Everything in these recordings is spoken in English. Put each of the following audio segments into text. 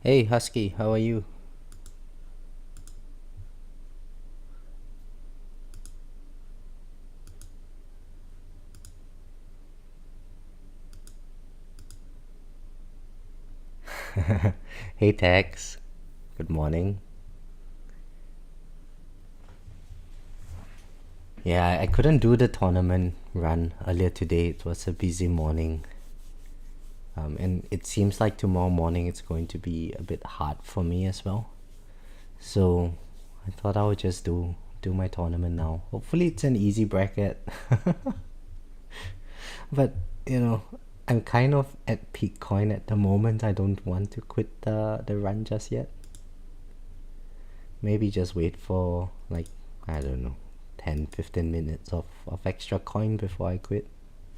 Hey Husky, how are you? Hey Tex, good morning. Yeah, I couldn't do the tournament run earlier today. It was a busy morning. And it seems like tomorrow morning it's going to be a bit hard for me as well. So I thought I would just do my tournament now. Hopefully it's an easy bracket. But you know, I'm kind of at peak coin at the moment. I don't want to quit the run just yet. Maybe just wait for like, I don't know, 10-15 minutes of extra coin before I quit.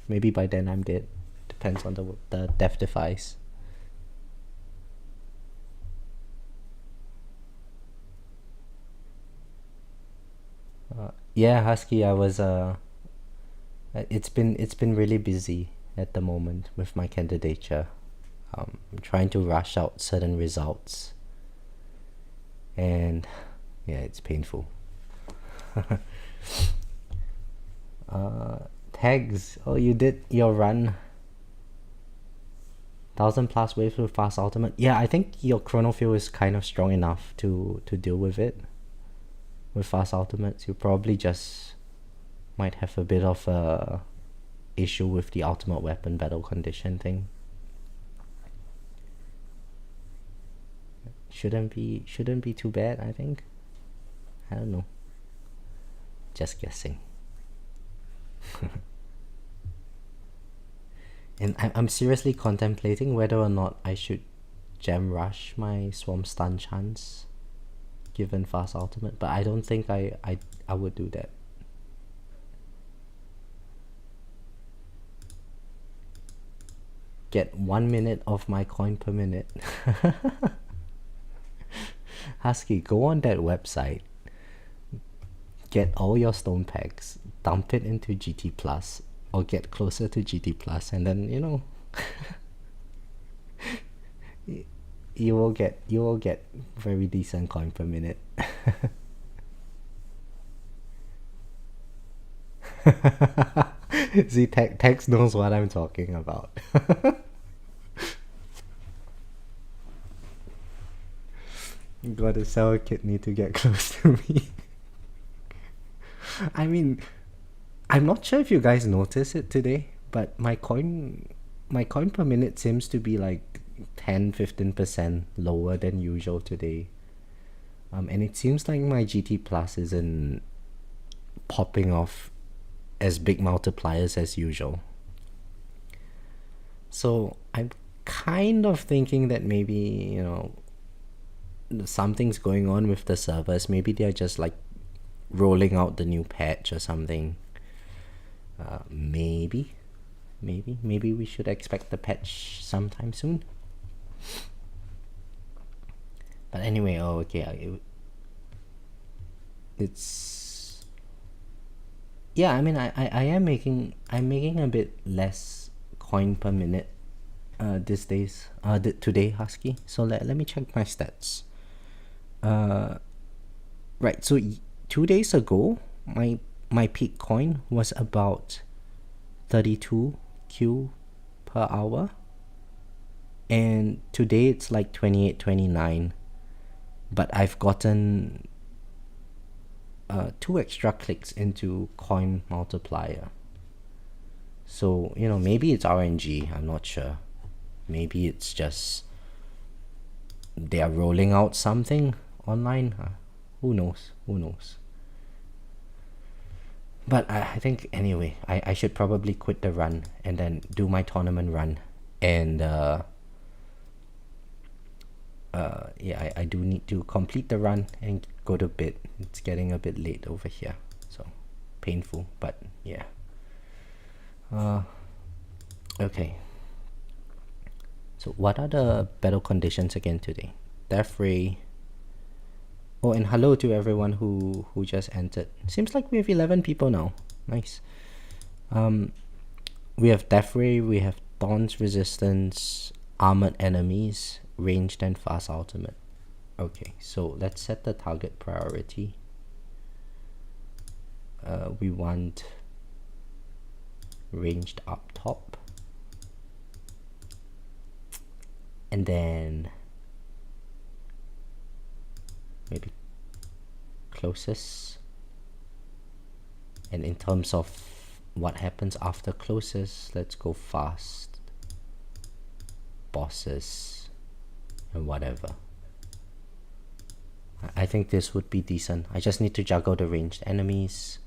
Maybe by then I'm dead. Depends on the death device. Yeah, Husky, I was it's been really busy at the moment with my candidature. I'm trying to rush out certain results, and yeah, it's painful. Tags, oh, you did your run 1000+ waves with fast ultimate. Yeah, I think your chrono field is kind of strong enough to deal with it with fast ultimates. You probably just might have a bit of a issue with the ultimate weapon battle condition thing. Shouldn't be too bad, I think. I don't know. Just guessing. And I'm seriously contemplating whether or not I should gem rush my Swarm Stun chance given fast ultimate, but I don't think I would do that. Get 1 minute of my coin per minute. Husky, go on that website, get all your stone packs, dump it into GT Plus, or get closer to GT Plus, and then you will get very decent coin per minute. See, Tex knows what I'm talking about. You gotta sell a kidney to get close to me. I mean, I'm not sure if you guys noticed it today, but my coin per minute seems to be like 10-15% lower than usual today. And it seems like my GT Plus isn't popping off as big multipliers as usual. So I'm kind of thinking that maybe, something's going on with the servers. Maybe they're just like rolling out the new patch or something. Maybe we should expect the patch sometime soon. But anyway, it's yeah. I mean, I'm making a bit less coin per minute these days. Today, Husky. So let me check my stats. Right. So 2 days ago, my peak coin was about 32 Q per hour, and today it's like 28, 29. But I've gotten 2 extra clicks into coin multiplier. So maybe it's RNG. I'm not sure. Maybe it's just they are rolling out something online. Who knows? But I think anyway, I should probably quit the run and then do my tournament run. And yeah, I do need to complete the run and go to bed. It's getting a bit late over here, so painful, but yeah. Okay. So what are the battle conditions again today? Death Ray. Oh, and hello to everyone who just entered. Seems like we have 11 people now. Nice. We have Defy, we have Thorns Resistance, armored enemies, ranged and fast ultimate. Okay, so let's set the target priority. We want ranged up top, and then maybe closest. And in terms of what happens after closest, let's go fast, bosses, and whatever. I think this would be decent. I just need to juggle the ranged enemies.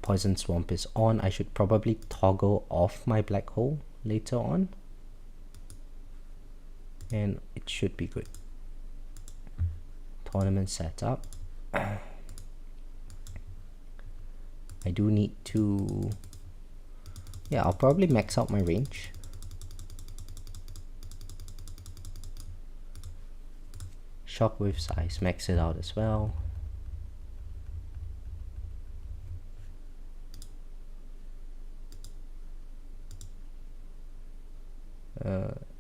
Poison Swamp is on. I should probably toggle off my black hole later on, and it should be good. Tournament setup. I do need to... yeah, I'll probably max out my range. Shockwave size, max it out as well.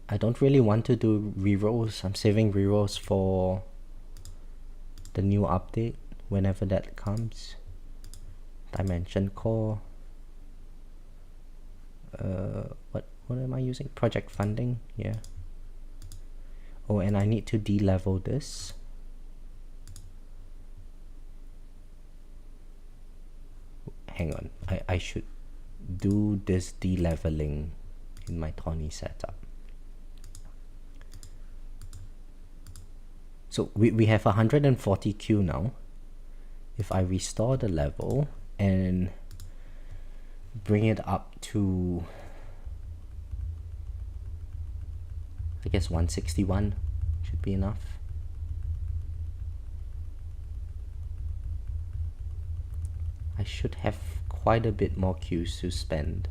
I don't really want to do rerolls. I'm saving rerolls for the new update whenever that comes. Dimension core. What am I using? Project funding, yeah. Oh, and I need to de-level this. Hang on, I should do this de-leveling in my Tawny setup. So we have 140 Q now. If I restore the level and bring it up to, I guess 161 should be enough. I should have quite a bit more Qs to spend.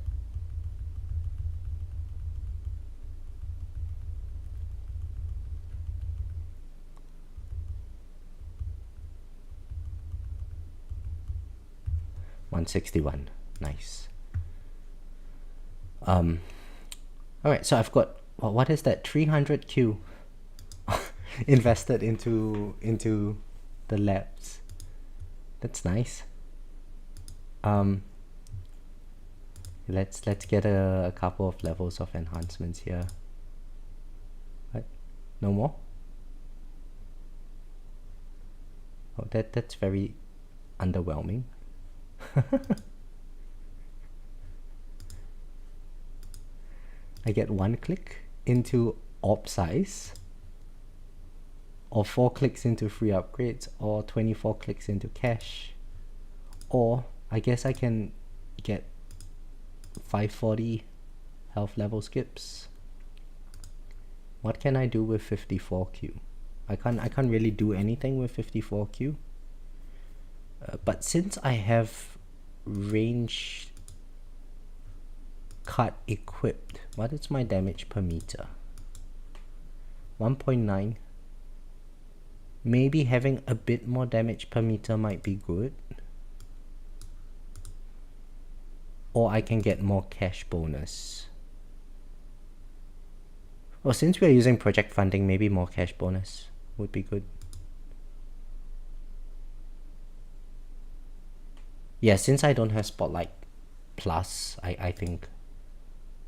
$161, nice. Alright, so I've got, well, what is that, 300 Q invested into the labs. That's nice. Let's get a couple of levels of enhancements here. What? No more? Oh, that's very underwhelming. I get 1 click into orb size, or 4 clicks into free upgrades, or 24 clicks into cash, or I guess I can get 540 health level skips. What can I do with 54Q? I can't really do anything with 54Q. But since I have range cut equipped, what is my damage per meter? 1.9. Maybe having a bit more damage per meter might be good. Or I can get more cash bonus. Well, since we're using project funding, maybe more cash bonus would be good. Yeah, since I don't have Spotlight Plus, I think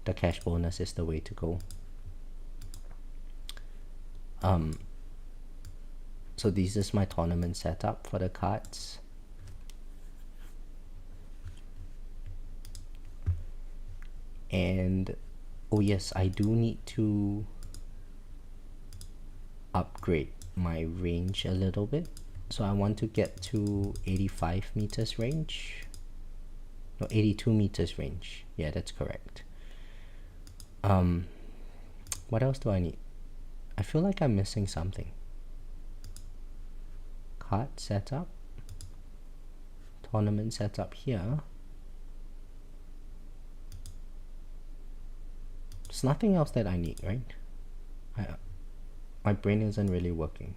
the cash bonus is the way to go. So this is my tournament setup for the cards. And oh yes, I do need to upgrade my range a little bit. So I want to get to 85 meters range. No, 82 meters range. Yeah, that's correct. What else do I need? I feel like I'm missing something. Card setup. Tournament setup here. There's nothing else that I need, right? My brain isn't really working.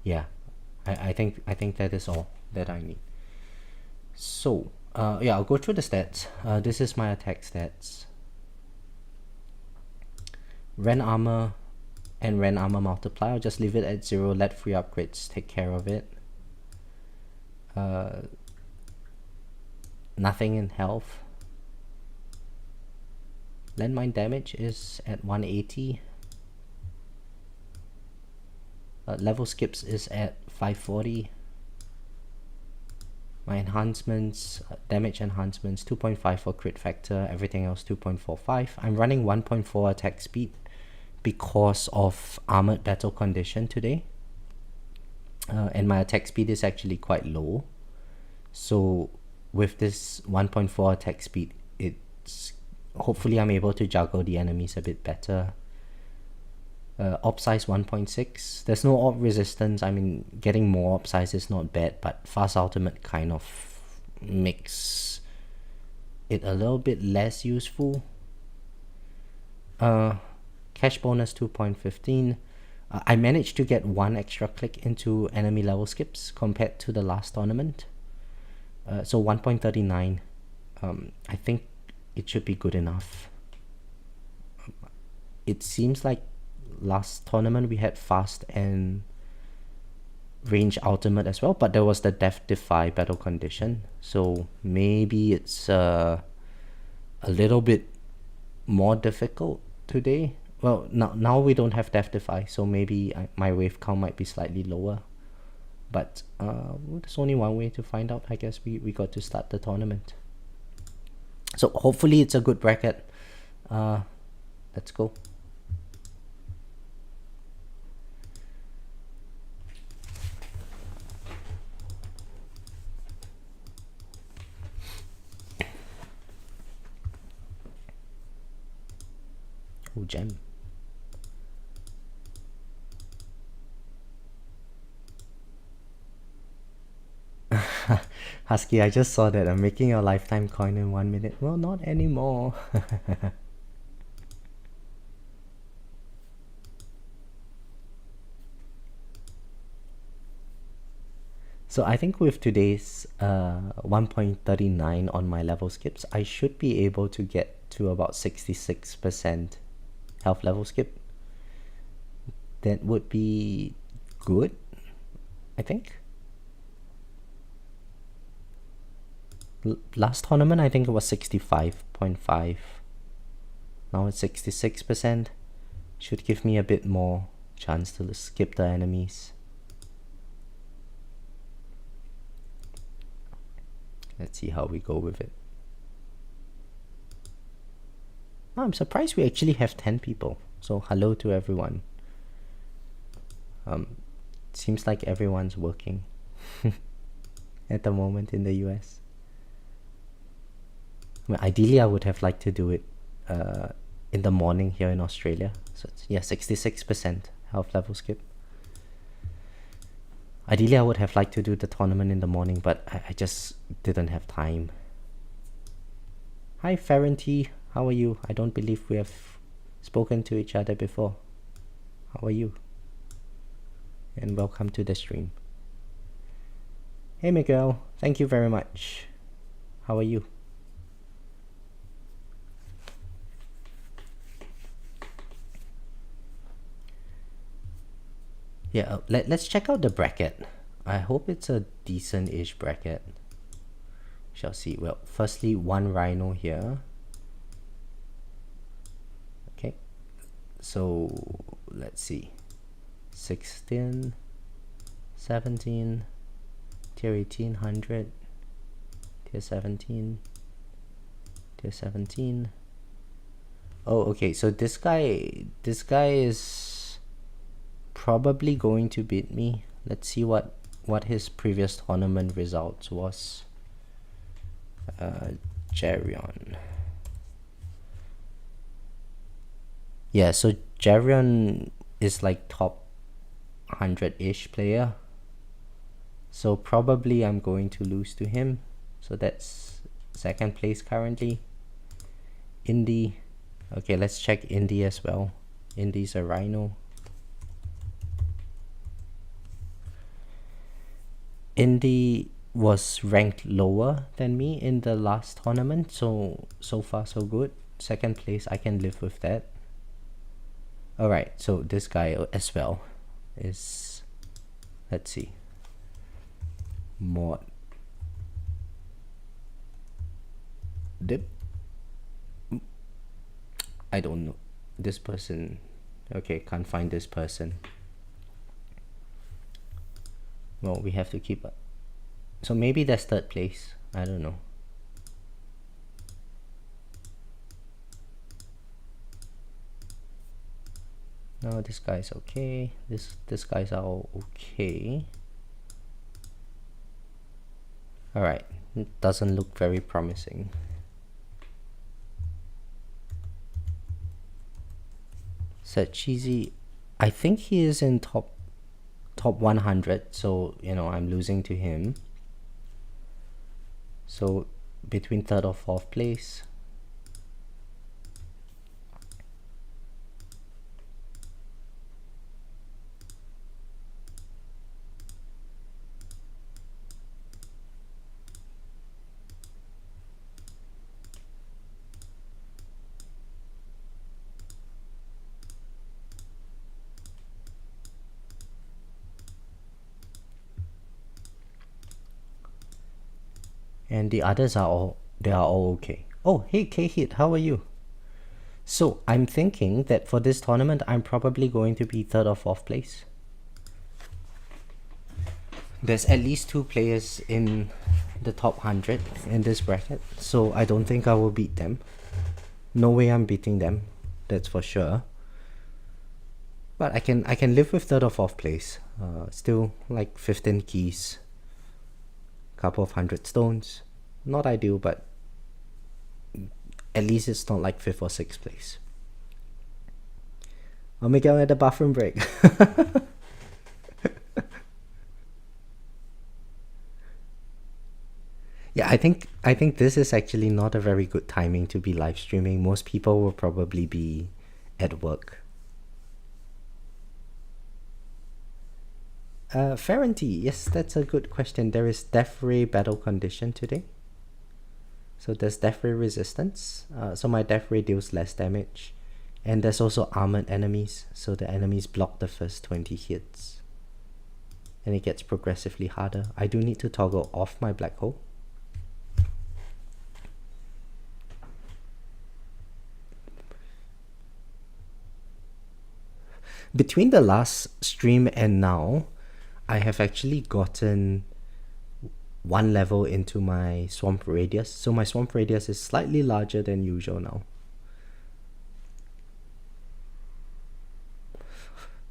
Yeah, I think that is all that I need. So Yeah, I'll go through the stats. This is my attack stats. Ren armor and Ren armor multiply. I'll just leave it at 0. Let free upgrades take care of it. Nothing in health. Landmine damage is at 180. Level skips is at 540. My enhancements, damage enhancements, 2.5 for crit factor, everything else 2.45. I'm running 1.4 attack speed because of armored battle condition today. And my attack speed is actually quite low. So with this 1.4 attack speed, it's hopefully I'm able to juggle the enemies a bit better. Op size 1.6. There's no op resistance. I mean, getting more op size is not bad, but fast ultimate kind of makes it a little bit less useful. Cash bonus 2.15. I managed to get 1 extra click into enemy level skips compared to the last tournament. So 1.39. I think it should be good enough. It seems like last tournament we had fast and range ultimate as well, but there was the Defy battle condition, so maybe it's a little bit more difficult today. Well, now we don't have Defy, so maybe my wave count might be slightly lower, but there's only one way to find out. I guess we got to start the tournament, so hopefully it's a good bracket. Let's go. Oh, gem. Husky, I just saw that I'm making a lifetime coin in 1 minute. Well, not anymore. So I think with today's 1.39 on my level skips, I should be able to get to about 66% health level skip. That would be good, I think. Last tournament, I think it was 65.5. Now it's 66%. Should give me a bit more chance to skip the enemies. Let's see how we go with it. Oh, I'm surprised we actually have 10 people. So hello to everyone. Seems like everyone's working at the moment in the US. I mean, ideally, I would have liked to do it in the morning here in Australia. So it's, yeah, 66% health level skip. Ideally, I would have liked to do the tournament in the morning, but I just didn't have time. Hi, Farenti. How are you? I don't believe we have spoken to each other before. How are you? And welcome to the stream. Hey, Miguel. Thank you very much. How are you? Yeah, let's check out the bracket. I hope it's a decent-ish bracket. Shall see. Well, firstly, 1 rhino here. Okay. So, let's see. 16, 17, tier 1800, tier 17, tier 17. Oh, okay. So this guy is probably going to beat me. Let's see what his previous tournament results was. Jerion. Yeah, so Jerion is like top 100-ish player. So probably I'm going to lose to him. So that's second place currently. Indy. Okay, let's check Indy as well. Indy's a rhino. Indy was ranked lower than me in the last tournament, so far so good. Second place, I can live with that. Alright, so this guy as well is, let's see, mod dip. I don't know this person. Okay, can't find this person. Well, we have to keep up. So maybe that's third place. I don't know. No, this guy's okay. This guy's all okay. Alright, it doesn't look very promising. Said cheesy. I think he is in top 100, so you know I'm losing to him. So between third or fourth place. And the others are all okay. Oh, hey K-Hit, how are you? So I'm thinking that for this tournament, I'm probably going to be third or fourth place. There's at least 2 players in the top 100 in this bracket, so I don't think I will beat them. No way I'm beating them, that's for sure. But I can live with third or fourth place. Still like 15 keys. Couple of 100 stones. Not ideal, but at least it's not like 5th or 6th place. Oh, Miguel at the bathroom break. Yeah, I think this is actually not a very good timing to be live streaming. Most people will probably be at work. Ferranti, yes, that's a good question. There is Death Ray battle condition today. So there's Death Ray resistance. So my Death Ray deals less damage. And there's also armored enemies. So the enemies block the first 20 hits. And it gets progressively harder. I do need to toggle off my black hole. Between the last stream and now, I have actually gotten 1 level into my swamp radius. So my swamp radius is slightly larger than usual now.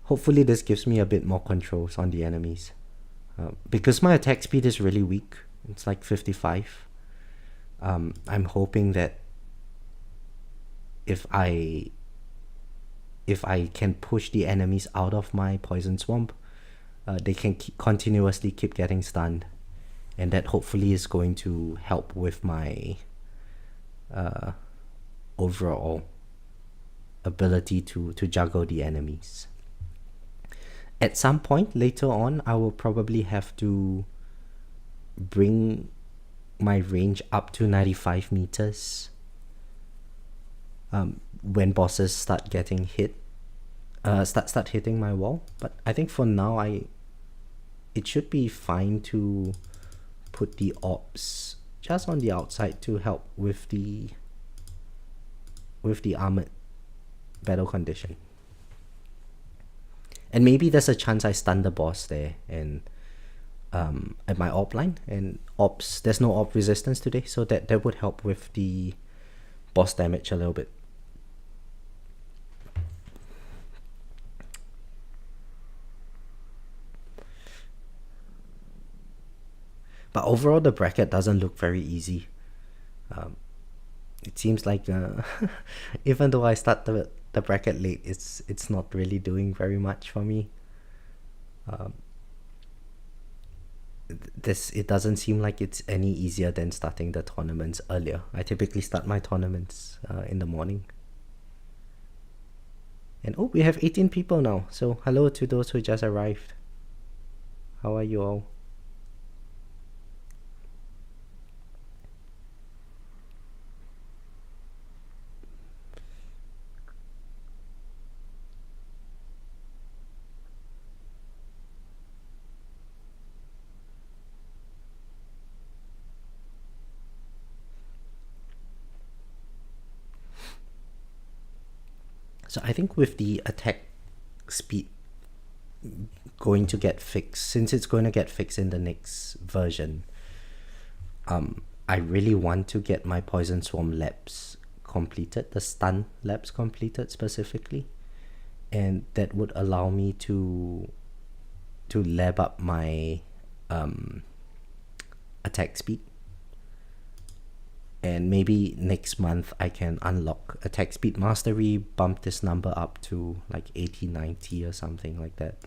Hopefully this gives me a bit more controls on the enemies. Because my attack speed is really weak. It's like 55. I'm hoping that if I can push the enemies out of my poison swamp, they can continuously keep getting stunned, and that hopefully is going to help with my overall ability to juggle the enemies. At some point later on, I will probably have to bring my range up to 95 meters when bosses start getting hit, start hitting my wall. But I think for now it should be fine to put the orbs just on the outside to help with the armored battle condition. And maybe there's a chance I stun the boss there and at my orb line, and orbs, there's no orb resistance today, so that would help with the boss damage a little bit. But overall, the bracket doesn't look very easy. It seems like even though I start the bracket late, it's not really doing very much for me. It doesn't seem like it's any easier than starting the tournaments earlier. I typically start my tournaments in the morning. And oh, we have 18 people now. So hello to those who just arrived. How are you all? So I think with the attack speed going to get fixed, since it's going to get fixed in the next version, I really want to get my Poison Swarm labs completed, the stun labs completed specifically, and that would allow me to lab up my attack speed. And maybe next month I can unlock attack speed mastery, bump this number up to like 80, 90 or something like that.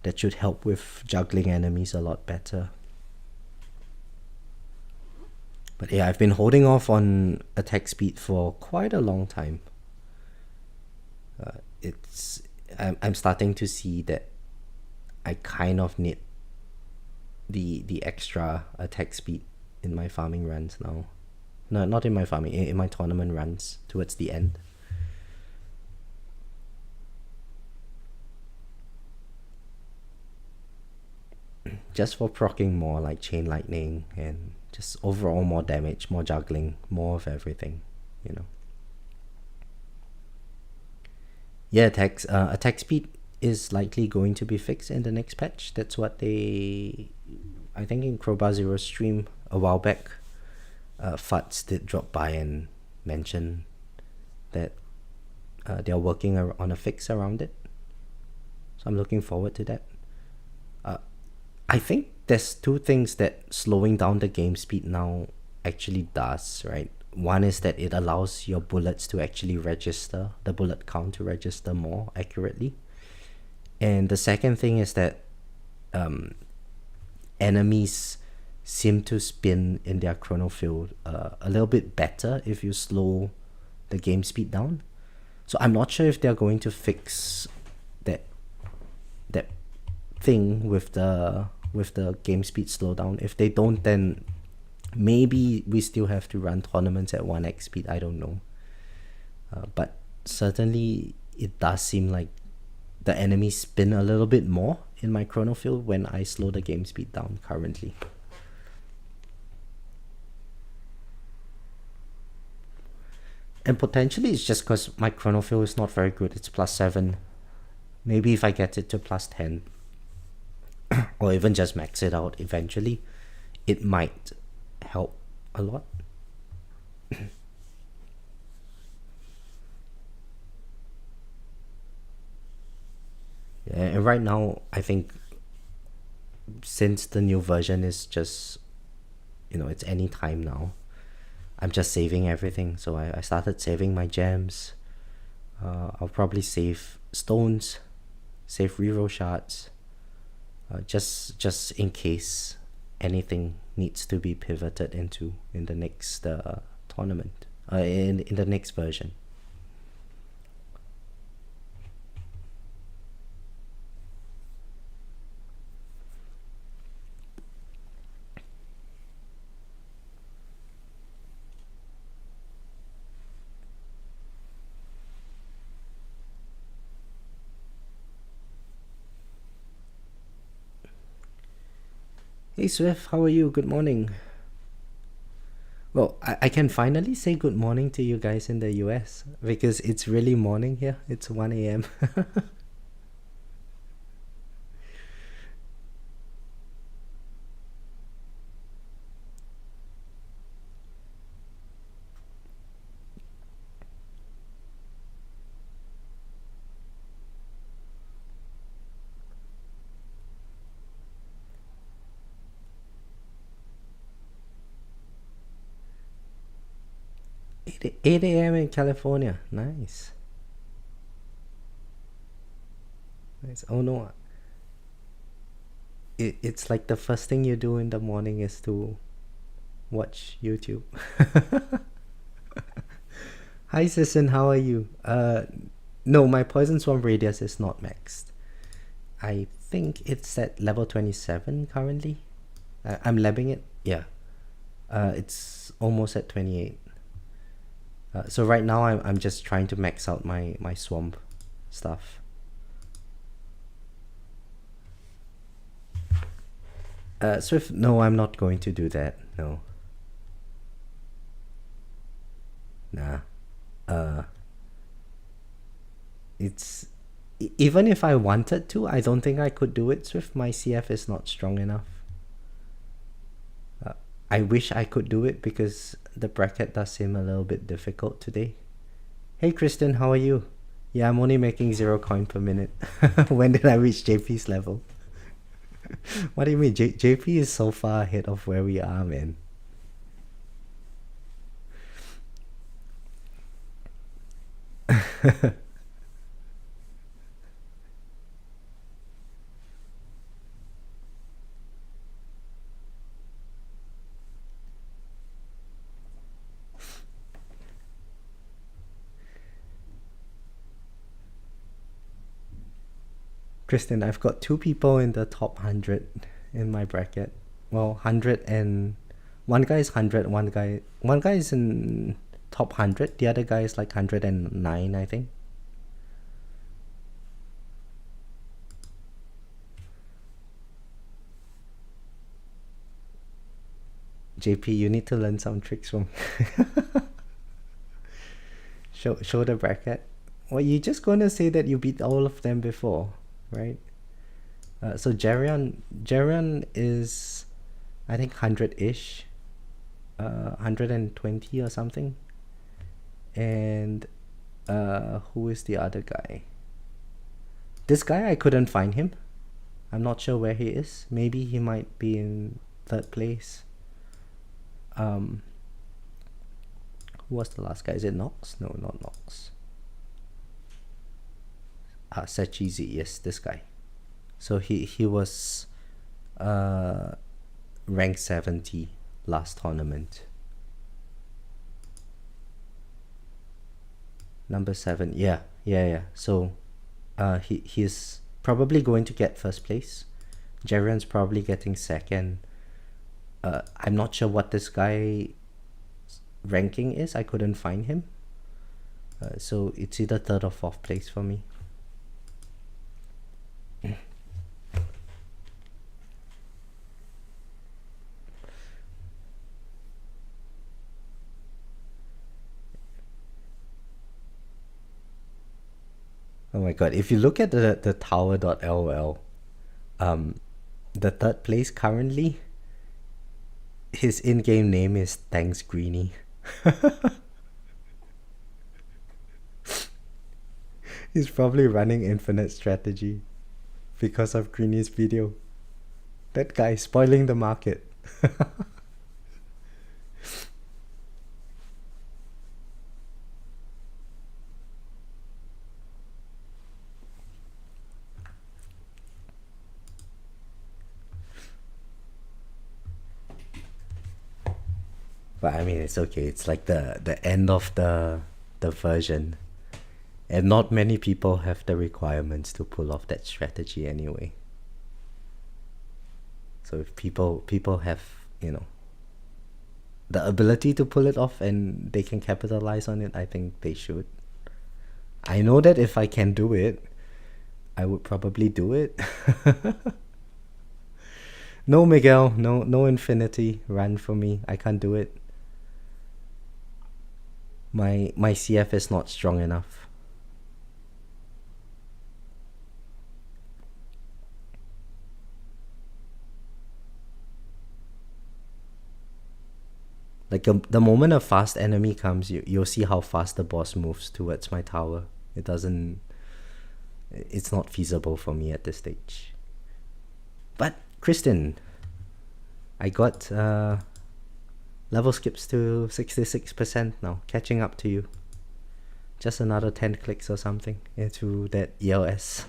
That should help with juggling enemies a lot better. But yeah, I've been holding off on attack speed for quite a long time. I'm starting to see that I kind of need the extra attack speed in my farming runs now. No, not in my farming, in my tournament runs towards the end. Just for proccing more like Chain Lightning and just overall more damage, more juggling, more of everything, you know. Yeah, attack speed is likely going to be fixed in the next patch. That's what I think in Crowbar Zero's stream a while back, Futs did drop by and mention that they're working on a fix around it. So I'm looking forward to that. I think there's two things that slowing down the game speed now actually does, right? One is that it allows your bullets to actually register, the bullet count to register more accurately. And the second thing is that enemies seem to spin in their chrono field a little bit better if you slow the game speed down. So I'm not sure if they're going to fix that thing with the game speed slowdown. If they don't, then maybe we still have to run tournaments at 1x speed. I don't know. But certainly it does seem like the enemies spin a little bit more in my chrono field when I slow the game speed down currently. And potentially it's just because my chrono field is not very good. It's +7. Maybe if I get it to +10 or even just max it out eventually, it might help a lot. And right now, I think since the new version is just, it's any time now, I'm just saving everything. So I started saving my gems. I'll probably save stones, save reroll shards, just in case anything needs to be pivoted into in the next tournament, in the next version. Hey Swift, how are you? Good morning. Well, I can finally say good morning to you guys in the US because it's really morning here. It's 1 a.m. 8 a.m. in California. Nice. Nice. Oh no. It's like the first thing you do in the morning is to watch YouTube. Hi Sisson, how are you? No, my Poison Swarm radius is not maxed. I think it's at level 27 currently. I'm labbing it. Yeah. It's almost at 28. So right now I'm just trying to max out my swamp stuff. Swift, no, I'm not going to do that. No. Nah. It's even if I wanted to, I don't think I could do it. Swift, my CF is not strong enough. I wish I could do it because the bracket does seem a little bit difficult today. Hey Kristen, how are you? Yeah, I'm only making 0 coin per minute. When did I reach JP's level? What do you mean? JP is so far ahead of where we are, man. Kristen, I've got 2 people in the top 100 in my bracket. Well, 100 and one guy is 100, one guy is in top 100, the other guy is like 109, I think. JP, you need to learn some tricks from show the bracket. Well, you're just gonna say that you beat all of them before, right? So Jerion is, I think, 100-ish, 120 or something. And who is the other guy? This guy, I couldn't find him. I'm not sure where he is. Maybe he might be in 3rd place. Who was the last guy? Is it Nox? No, not Nox. Sachizi, yes, this guy. So he was rank 70 last tournament. Number 7, yeah. So he's probably going to get 1st place. Jerion's probably getting 2nd. I'm not sure what this guy ranking is. I couldn't find him. So it's either 3rd or 4th place for me. Oh my god, if you look at the tower.lol, the 3rd place currently, his in-game name is Thanks Greenie. He's probably running infinite strategy because of Greenie's video. That guy spoiling the market. But I mean, it's okay. It's like the end of the version. And not many people have the requirements to pull off that strategy anyway. So if people have, the ability to pull it off and they can capitalize on it, I think they should. I know that if I can do it, I would probably do it. No, Miguel, no infinity run for me. I can't do it. My CF is not strong enough. Like the moment a fast enemy comes, you'll see how fast the boss moves towards my tower. It's not feasible for me at this stage. But Kristen, I got level skips to 66% now, catching up to you. Just another 10 clicks or something into that ELS.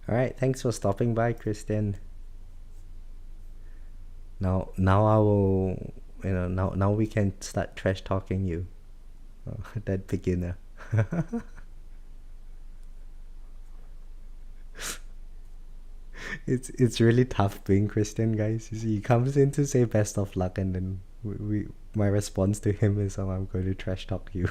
Alright, thanks for stopping by, Kristen. Now I will, now we can start trash talking you. That beginner. It's really tough being Christian, guys. You see, he comes in to say best of luck, and then my response to him is, "Oh, I'm going to trash talk you."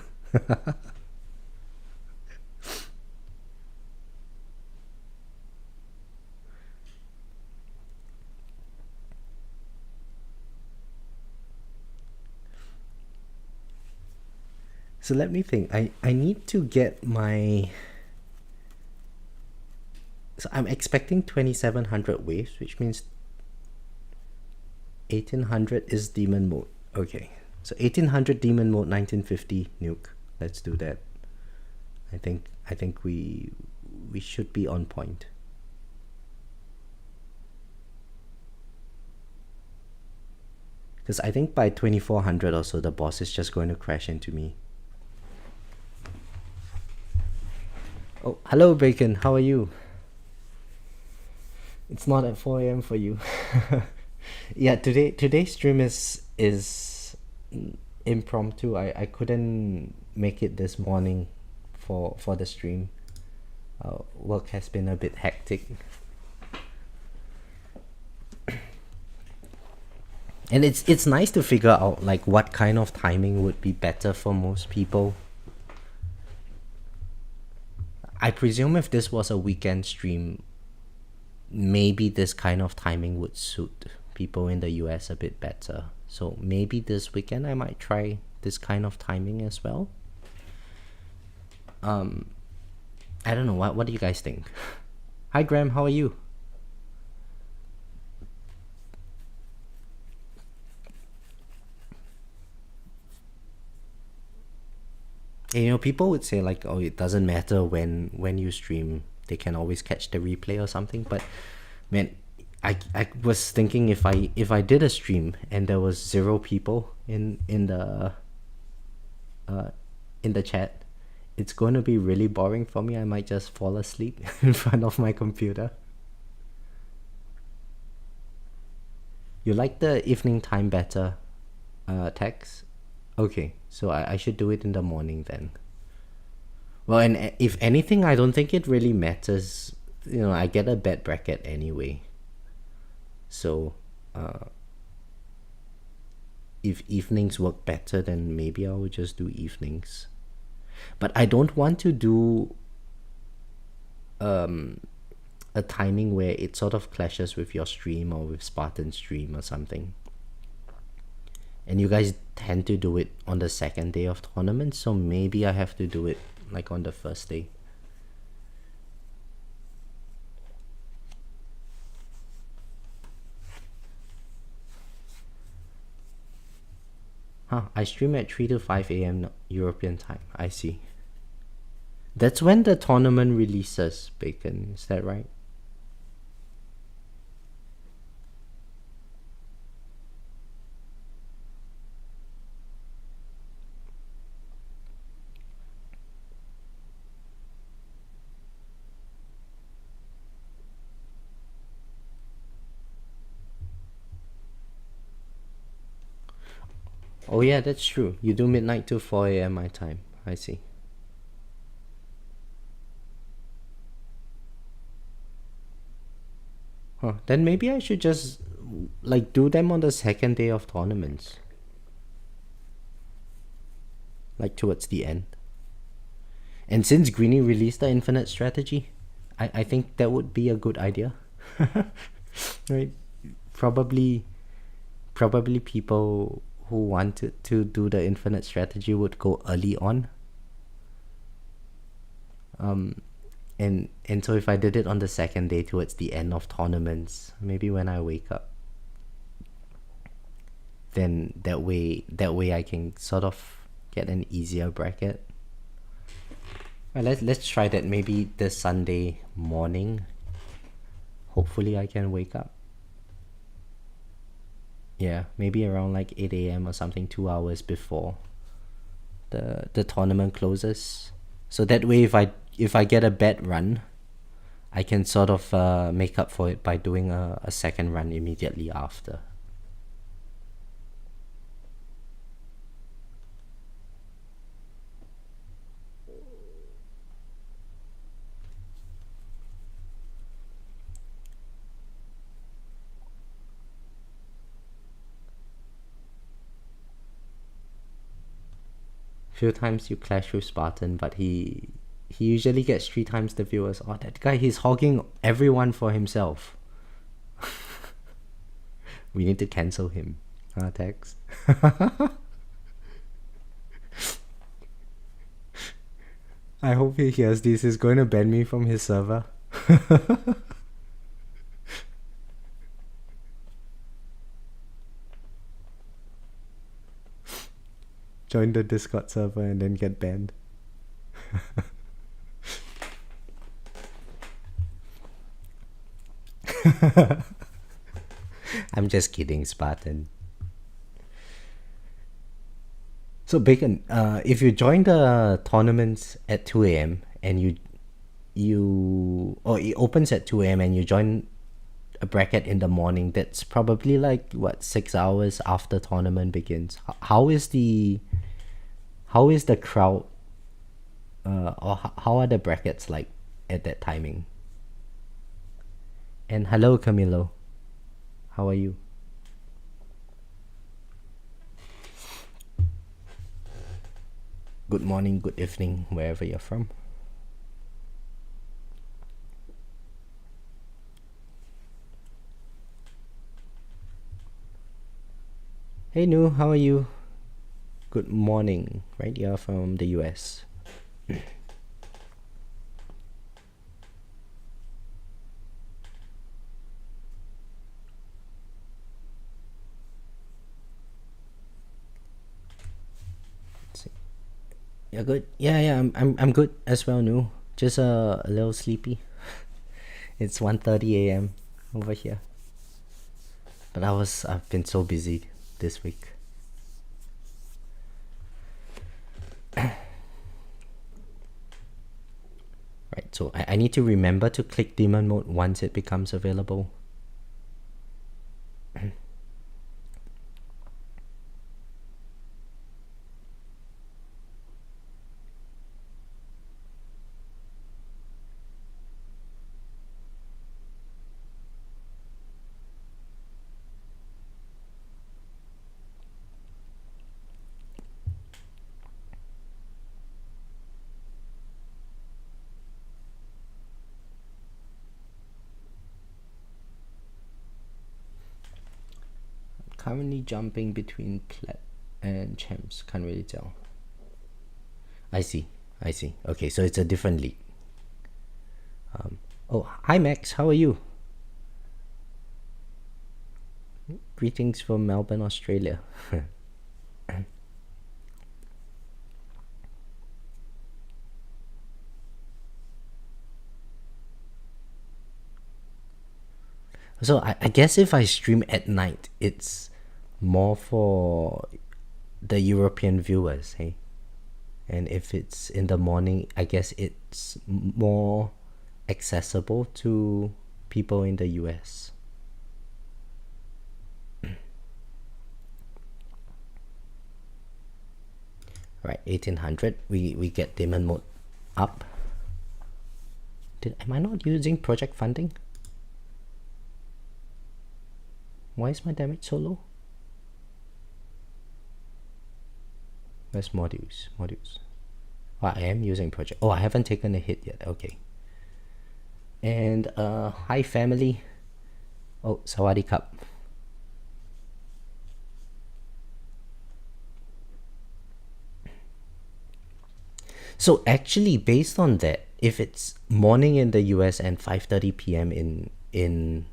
So let me think. I need to get my... So I'm expecting 2700 waves, which means 1800 is demon mode. Okay. So 1800 demon mode, 1950 nuke. Let's do that. I think we should be on point. Because I think by 2400 or so, the boss is just going to crash into me. Oh, hello, Bacon. How are you? It's not at 4 a.m. for you. Yeah, today's stream is impromptu. I couldn't make it this morning for the stream. Work has been a bit hectic. And it's nice to figure out like what kind of timing would be better for most people. I presume if this was a weekend stream, maybe this kind of timing would suit people in the US a bit better. So maybe this weekend I might try this kind of timing as well. I don't know, what do you guys think? Hi Graham, how are you? You know, people would say like, oh, it doesn't matter when you stream, they can always catch the replay or something. But man, I was thinking if I did a stream and there was 0 people in the chat, it's going to be really boring for me. I might just fall asleep in front of my computer. You like the evening time better, Tex? Okay, so I should do it in the morning then. Well, and if anything, I don't think it really matters. You know, I get a bed bracket anyway. So, if evenings work better, then maybe I will just do evenings. But I don't want to do a timing where it sort of clashes with your stream or with Spartan's stream or something. And you guys tend to do it on the second day of tournament, so maybe I have to do it like on the first day. Huh, I stream at 3 to 5 a.m. European time. I see. That's when the tournament releases, Bacon. Is that right? Oh yeah, that's true. You do midnight to 4 a.m. my time. I see. Huh. Then maybe I should just like do them on the second day of tournaments. Like towards the end. And since Greenie released the infinite strategy, I think that would be a good idea. Right? Probably people who wanted to do the infinite strategy would go early on. And so if I did it on the second day towards the end of tournaments, maybe when I wake up, then that way I can sort of get an easier bracket. Well, let's try that maybe this Sunday morning. Hopefully I can wake up. Yeah, maybe around like 8 a.m. or something, 2 hours before the tournament closes. So that way if I get a bad run, I can sort of make up for it by doing a second run immediately after. Few times you clash with Spartan, but he usually gets 3 times the viewers. Oh, that guy, he's hogging everyone for himself. We need to cancel him. Tex. I hope he hears this. He's going to ban me from his server. Join the Discord server and then get banned. I'm just kidding, Spartan. So Bacon, if you join the tournaments at 2 a.m. and or it opens at 2 a.m. and you join a bracket in the morning, that's probably like what, 6 hours after tournament begins. How is the crowd, or how are the brackets like at that timing? And hello, Camilo, how are you? Good morning, good evening, wherever you're from. Hey Nu, how are you? Good morning, right? You're from the US. You're good? Yeah, I'm good as well, Nu. Just a little sleepy. It's 1:30 a.m. over here. But I've been so busy this week. Right, so I need to remember to click demon mode once it becomes available. Currently jumping between plat and champs. Can't really tell. I see. Okay, so it's a different league. Oh, hi Max, how are you? Greetings from Melbourne, Australia. So I guess if I stream at night, it's more for the European viewers, hey? And if it's in the morning, I guess it's more accessible to people in the US. Right, 1800, we get demon mode up. Am I not using project funding? Why is my damage so low? Where's modules? Oh, I am using project. Oh, I haven't taken a hit yet. Okay. And hi family. Oh, Sawadee Cup. So actually, based on that, if it's morning in the US and 5:30 p.m. in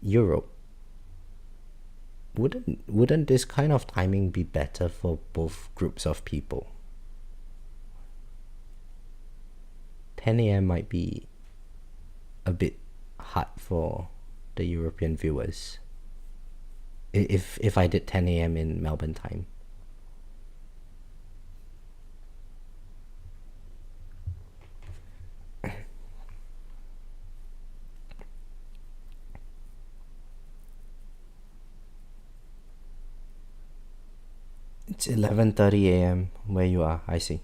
Europe, wouldn't this kind of timing be better for both groups of people? 10 a.m. might be a bit hard for the European viewers if I did 10 a.m. in Melbourne time. It's 11:30 a.m. where you are. I see.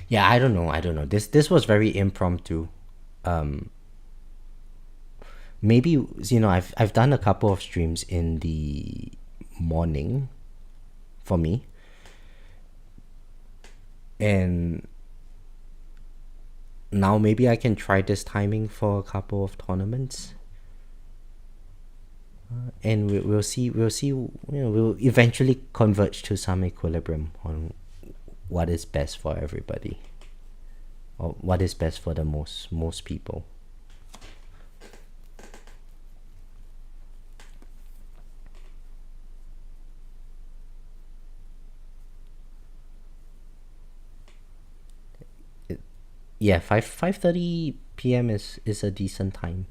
Yeah, I don't know. This was very impromptu. Maybe, you know, I've done a couple of streams in the morning for me, and now maybe I can try this timing for a couple of tournaments. And we'll see, we'll eventually converge to some equilibrium on what is best for everybody, or what is best for the most people. Yeah, 5:30 p.m. is a decent time.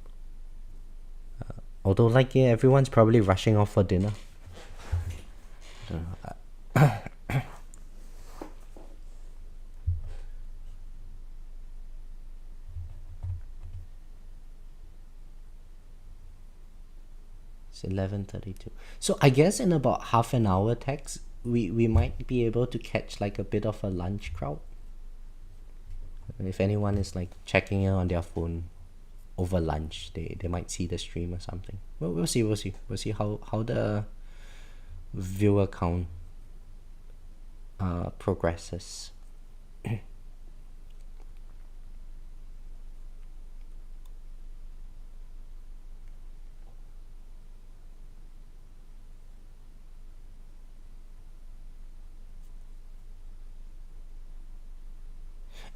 Although, like, yeah, everyone's probably rushing off for dinner. It's 11:32. So I guess in about half an hour, Tex, we might be able to catch like a bit of a lunch crowd. If anyone is like checking in on their phone over lunch, they might see the stream or something. Well, we'll see how the viewer count progresses.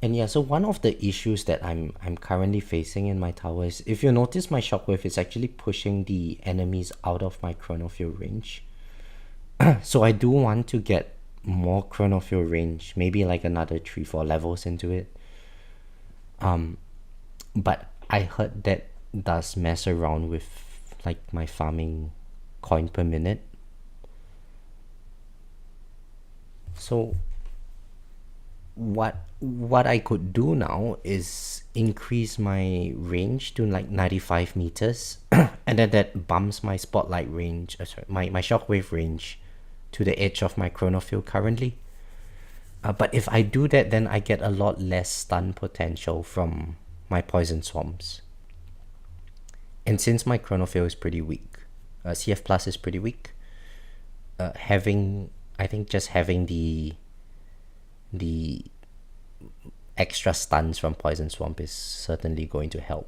And yeah, so one of the issues that I'm currently facing in my tower is, if you notice, my shockwave is actually pushing the enemies out of my chronofield range. So I do want to get more chronofield range, maybe like another 3-4 levels into it. But I heard that does mess around with like my farming coin per minute. So what I could do now is increase my range to like 95 meters, and then that bumps my spotlight range, my shockwave range to the edge of my chronofield currently. But if I do that, then I get a lot less stun potential from my poison swamps. And since my chronofield is pretty weak, CF plus is pretty weak, I think just having the extra stuns from poison swamp is certainly going to help.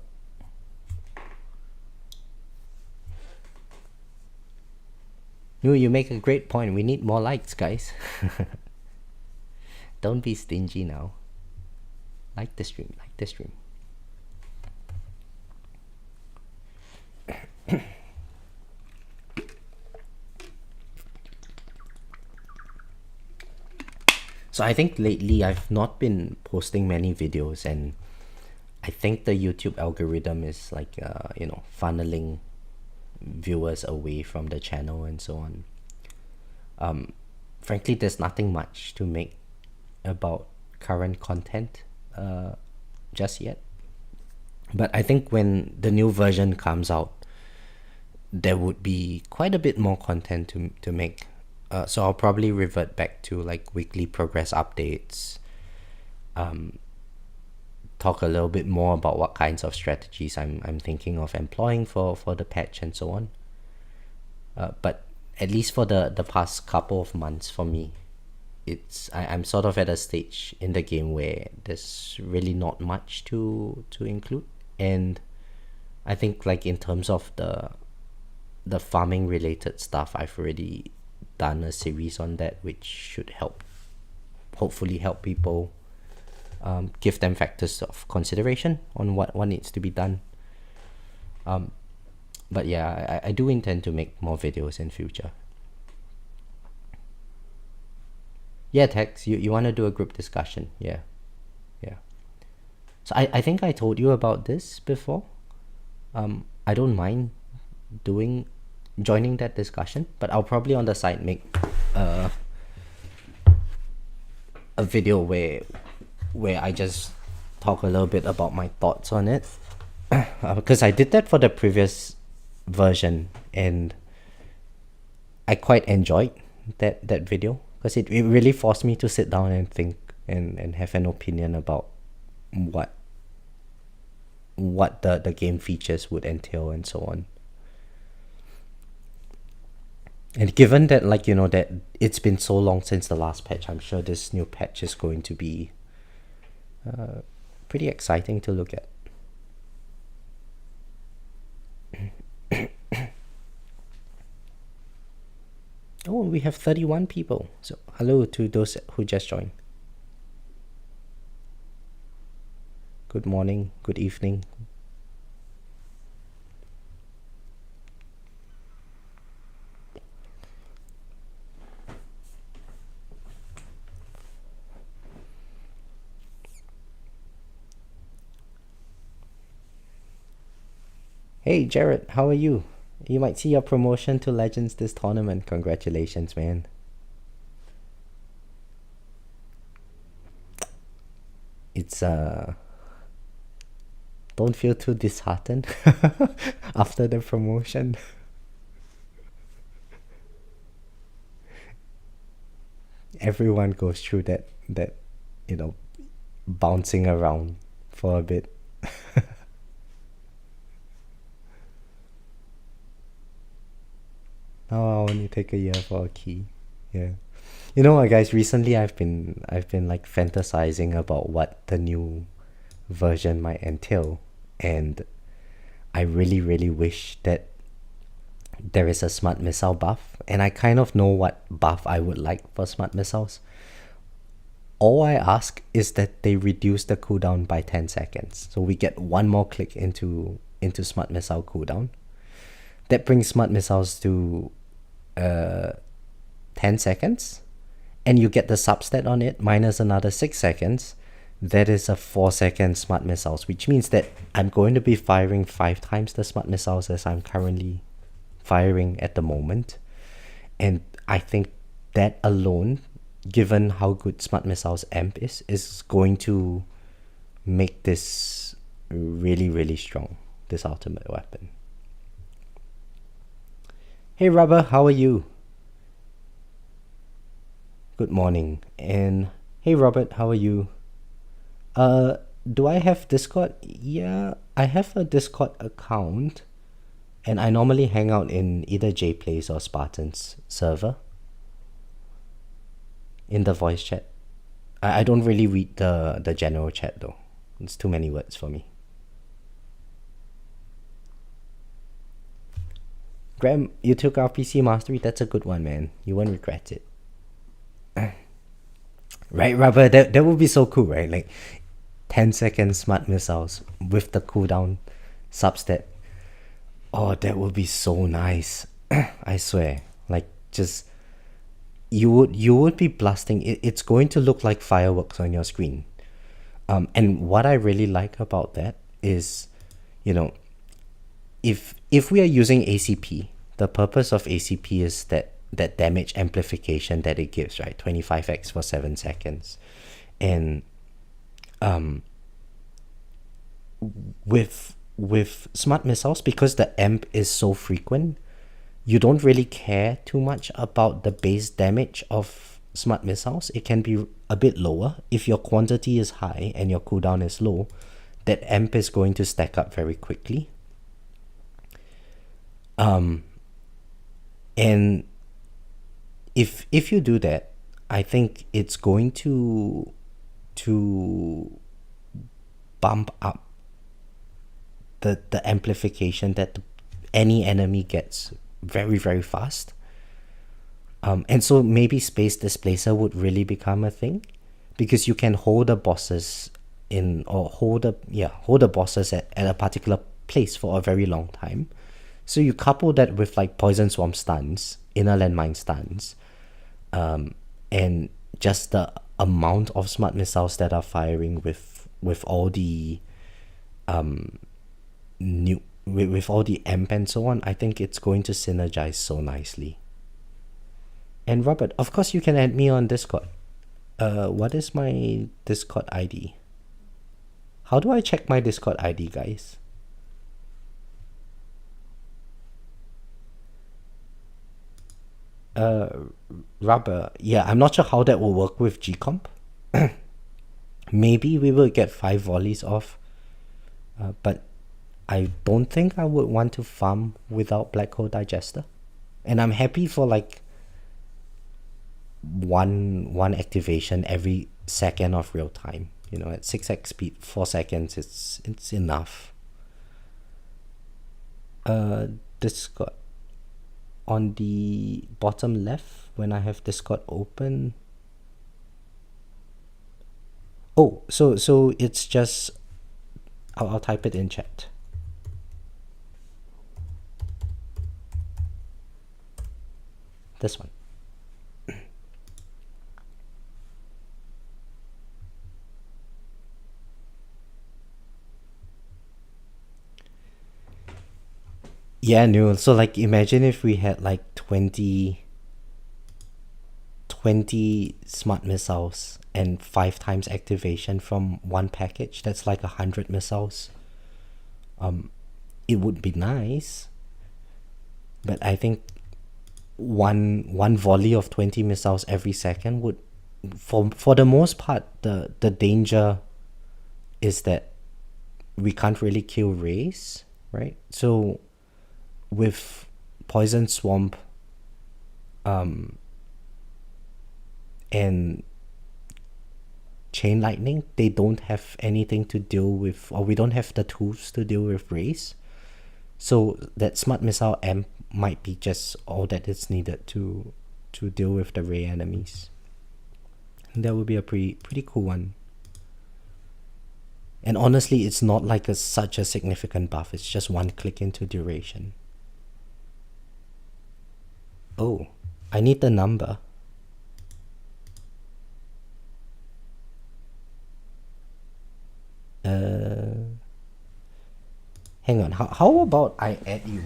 You make a great point. We need more likes, guys. Don't be stingy now. Like the stream. So I think lately I've not been posting many videos, and I think the YouTube algorithm is like funneling viewers away from the channel and so on. Frankly, there's nothing much to make about current content just yet. But I think when the new version comes out, there would be quite a bit more content to make. So I'll probably revert back to like weekly progress updates, talk a little bit more about what kinds of strategies I'm thinking of employing for the patch and so on. But at least for the past couple of months, for me, I'm sort of at a stage in the game where there's really not much to include. And I think like in terms of the farming related stuff, I've already done a series on that, which should hopefully help people, give them factors of consideration on what needs to be done. But yeah, I do intend to make more videos in future. Yeah, Tex, you want to do a group discussion? Yeah. So I think I told you about this before. I don't mind joining that discussion, but I'll probably on the side make a video where I just talk a little bit about my thoughts on it, because I did that for the previous version and I quite enjoyed that video, because it really forced me to sit down and think and have an opinion about what the game features would entail and so on. And given that, like, that it's been so long since the last patch, I'm sure this new patch is going to be pretty exciting to look at. Oh, we have 31 people. So hello to those who just joined. Good morning, good evening. Hey Jared, how are you? You might see your promotion to Legends this tournament. Congratulations, man. It's don't feel too disheartened after the promotion. Everyone goes through that you know bouncing around for a bit. Now I only take a year for a key. Yeah. You know what, guys? Recently, I've been like fantasizing about what the new version might entail, and I really really wish that there is a smart missile buff, and I kind of know what buff I would like for smart missiles. All I ask is that they reduce the cooldown by 10 seconds, so we get one more click into smart missile cooldown. That brings smart missiles to 10 seconds, and you get the substat on it minus another 6 seconds. That is a 4-second smart missiles, which means that I'm going to be firing 5 times the smart missiles as I'm currently firing at the moment. And I think that alone, given how good smart missiles amp is going to make this really really strong, this ultimate weapon. Hey Rubber, how are you? Good morning. And hey Robert, how are you? Do I have Discord? Yeah, I have a Discord account, and I normally hang out in either JPlays or Spartan's server in the voice chat. I don't really read the general chat though. It's too many words for me. Graham, you took our PC Mastery. That's a good one, man. You won't regret it. Right, Rubber? That would be so cool, right? Like 10-second smart missiles with the cooldown substat. Oh, that would be so nice. I swear. Like, just you would be blasting it. It's going to look like fireworks on your screen. And what I really like about that is, you know, if we are using ACP, the purpose of ACP is that damage amplification that it gives, right? 25x for 7 seconds. And with smart missiles, because the amp is so frequent, you don't really care too much about the base damage of smart missiles. It can be a bit lower. If your quantity is high and your cooldown is low, that amp is going to stack up very quickly. And if you do that, I think it's going to bump up the amplification that any enemy gets very very fast. And so maybe Space Displacer would really become a thing, because you can hold the bosses hold the bosses at a particular place for a very long time. So you couple that with like Poison Swarm stuns, Inner Landmine stuns, and just the amount of smart missiles that are firing with all the with all the amp and so on, I think it's going to synergize so nicely. And Robert, of course you can add me on Discord. What is my Discord ID? How do I check my Discord ID, guys? Rubber, yeah, I'm not sure how that will work with G-Comp. Maybe we will get 5 volleys off, but I don't think I would want to farm without Black Hole Digester. And I'm happy for like one activation every second of real time. You know, at 6x speed, 4 seconds, it's enough. Discord. on the bottom left when I have Discord open. Oh, so it's just I'll type it in chat. This one. Yeah, no. So like imagine if we had like 20 smart missiles and 5 times activation from one package. That's like 100 missiles. It would be nice, but I think one volley of 20 missiles every second would, for the most part, the danger is that we can't really kill rays, right? So with Poison Swamp and Chain Lightning, they don't have anything to deal with, or we don't have the tools to deal with rays. So that Smart Missile amp might be just all that is needed to deal with the ray enemies. And that would be a pretty cool one. And honestly, it's not like such a significant buff. It's just 1 click into duration. Oh, I need the number. Hang on. How about I add you?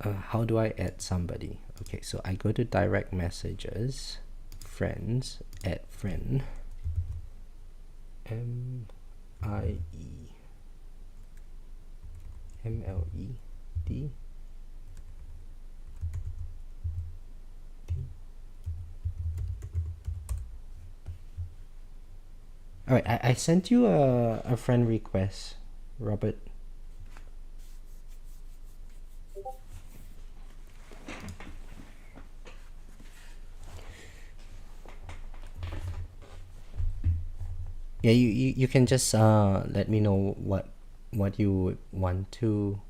How do I add somebody? Okay, so I go to direct messages, friends, add friend, MIEMLED. Alright, I sent you a friend request, Robert. Yeah, you can just let me know what you want to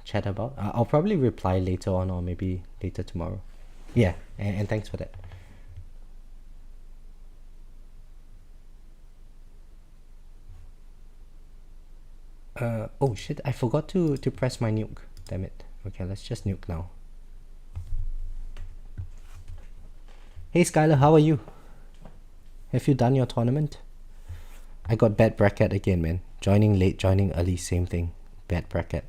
chat about. I'll probably reply later on, or maybe later tomorrow. Yeah, and thanks for that. Oh shit, I forgot to press my nuke. Damn it. Okay, let's just nuke now. Hey Skylar, how are you? Have you done your tournament? I got bad bracket again, man. Joining late, joining early, same thing. Bad bracket.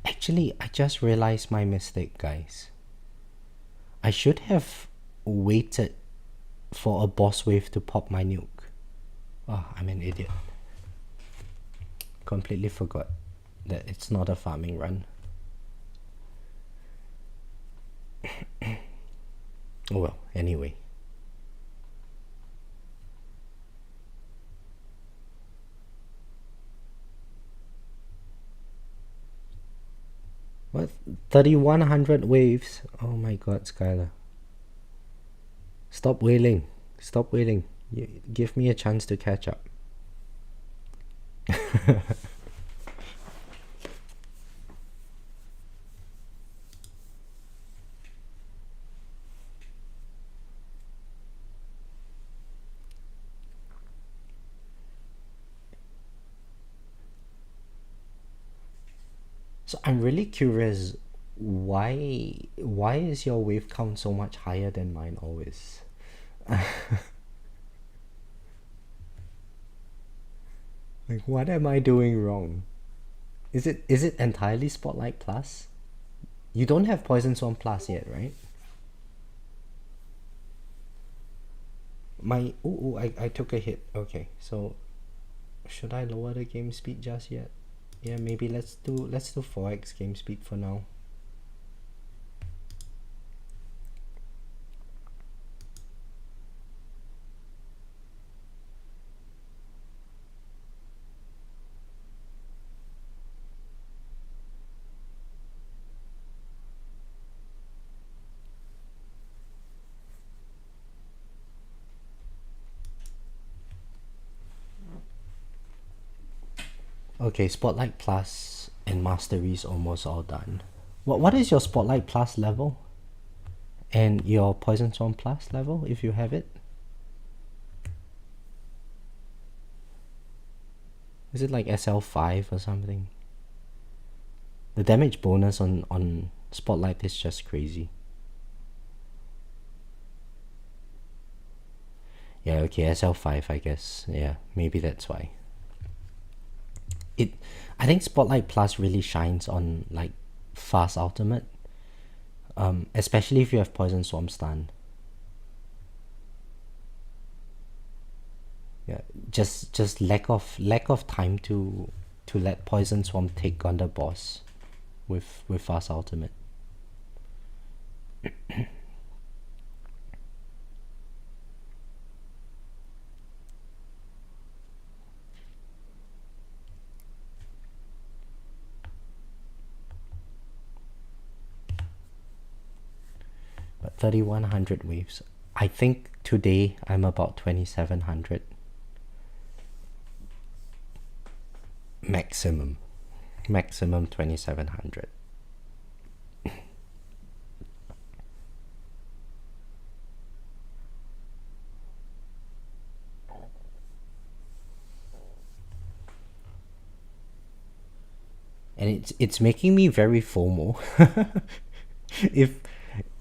Actually, I just realized my mistake, guys. I should have waited for a boss wave to pop my nuke. Oh, I'm an idiot. Completely forgot that it's not a farming run. Oh well, anyway. What? 3,100 waves? Oh my god, Skylar. Stop wailing. Stop wailing. Give me a chance to catch up. So I'm really curious, why is your wave count so much higher than mine always? Like, what am I doing wrong? Is it entirely Spotlight Plus? You don't have Poison Swarm Plus yet, right? My I took a hit. Okay, so should I lower the game speed just yet? Yeah, maybe let's do 4x game speed for now. Okay, Spotlight Plus and Mastery is almost all done. What is your Spotlight Plus level? And your Poison Swarm Plus level, if you have it? Is it like SL5 or something? The damage bonus on Spotlight is just crazy. Yeah, okay, SL5, I guess. Yeah, maybe that's why. I think Spotlight Plus really shines on like fast ultimate, especially if you have Poison Swarm stun. Yeah, just lack of time to let Poison Swarm take on the boss with fast ultimate. But 3100 waves. I think today I'm about 2700 maximum 2700. And it's making me very FOMO. if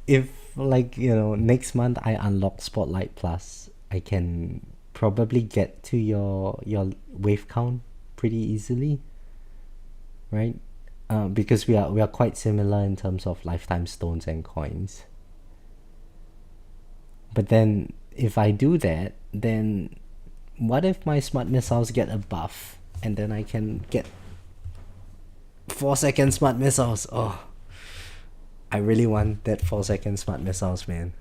if like, you know, next month I unlock Spotlight Plus, I can probably get to your wave count pretty easily, right? Because we are quite similar in terms of lifetime stones and coins. But then if I do that, then what if my smart missiles get a buff and then I can get 4-second smart missiles? Oh, I really want that 4-second smart missiles, man.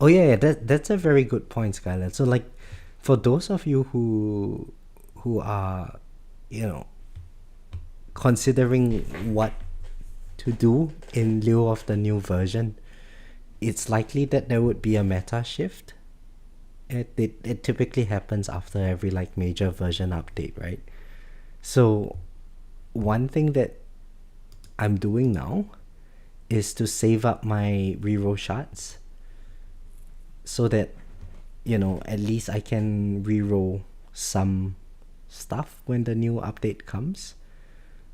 Oh yeah, that's a very good point, Skylar. So like, for those of you who are, you know, considering what to do in lieu of the new version, it's likely that there would be a meta shift. It typically happens after every like major version update, right? So one thing that I'm doing now is to save up my reroll shots so that, you know, at least I can reroll some stuff when the new update comes.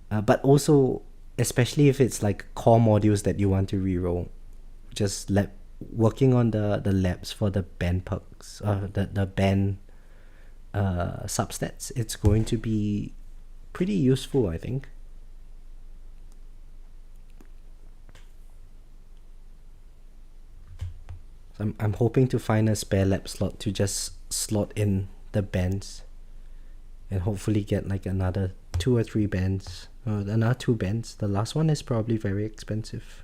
But also, especially if it's like core modules that you want to reroll, just working on the labs for the band perks, the band substats, it's going to be pretty useful, I think. I'm hoping to find a spare lab slot to just slot in the bands and hopefully get like another 2 or 3 bands, or another 2 bands. The last one is probably very expensive.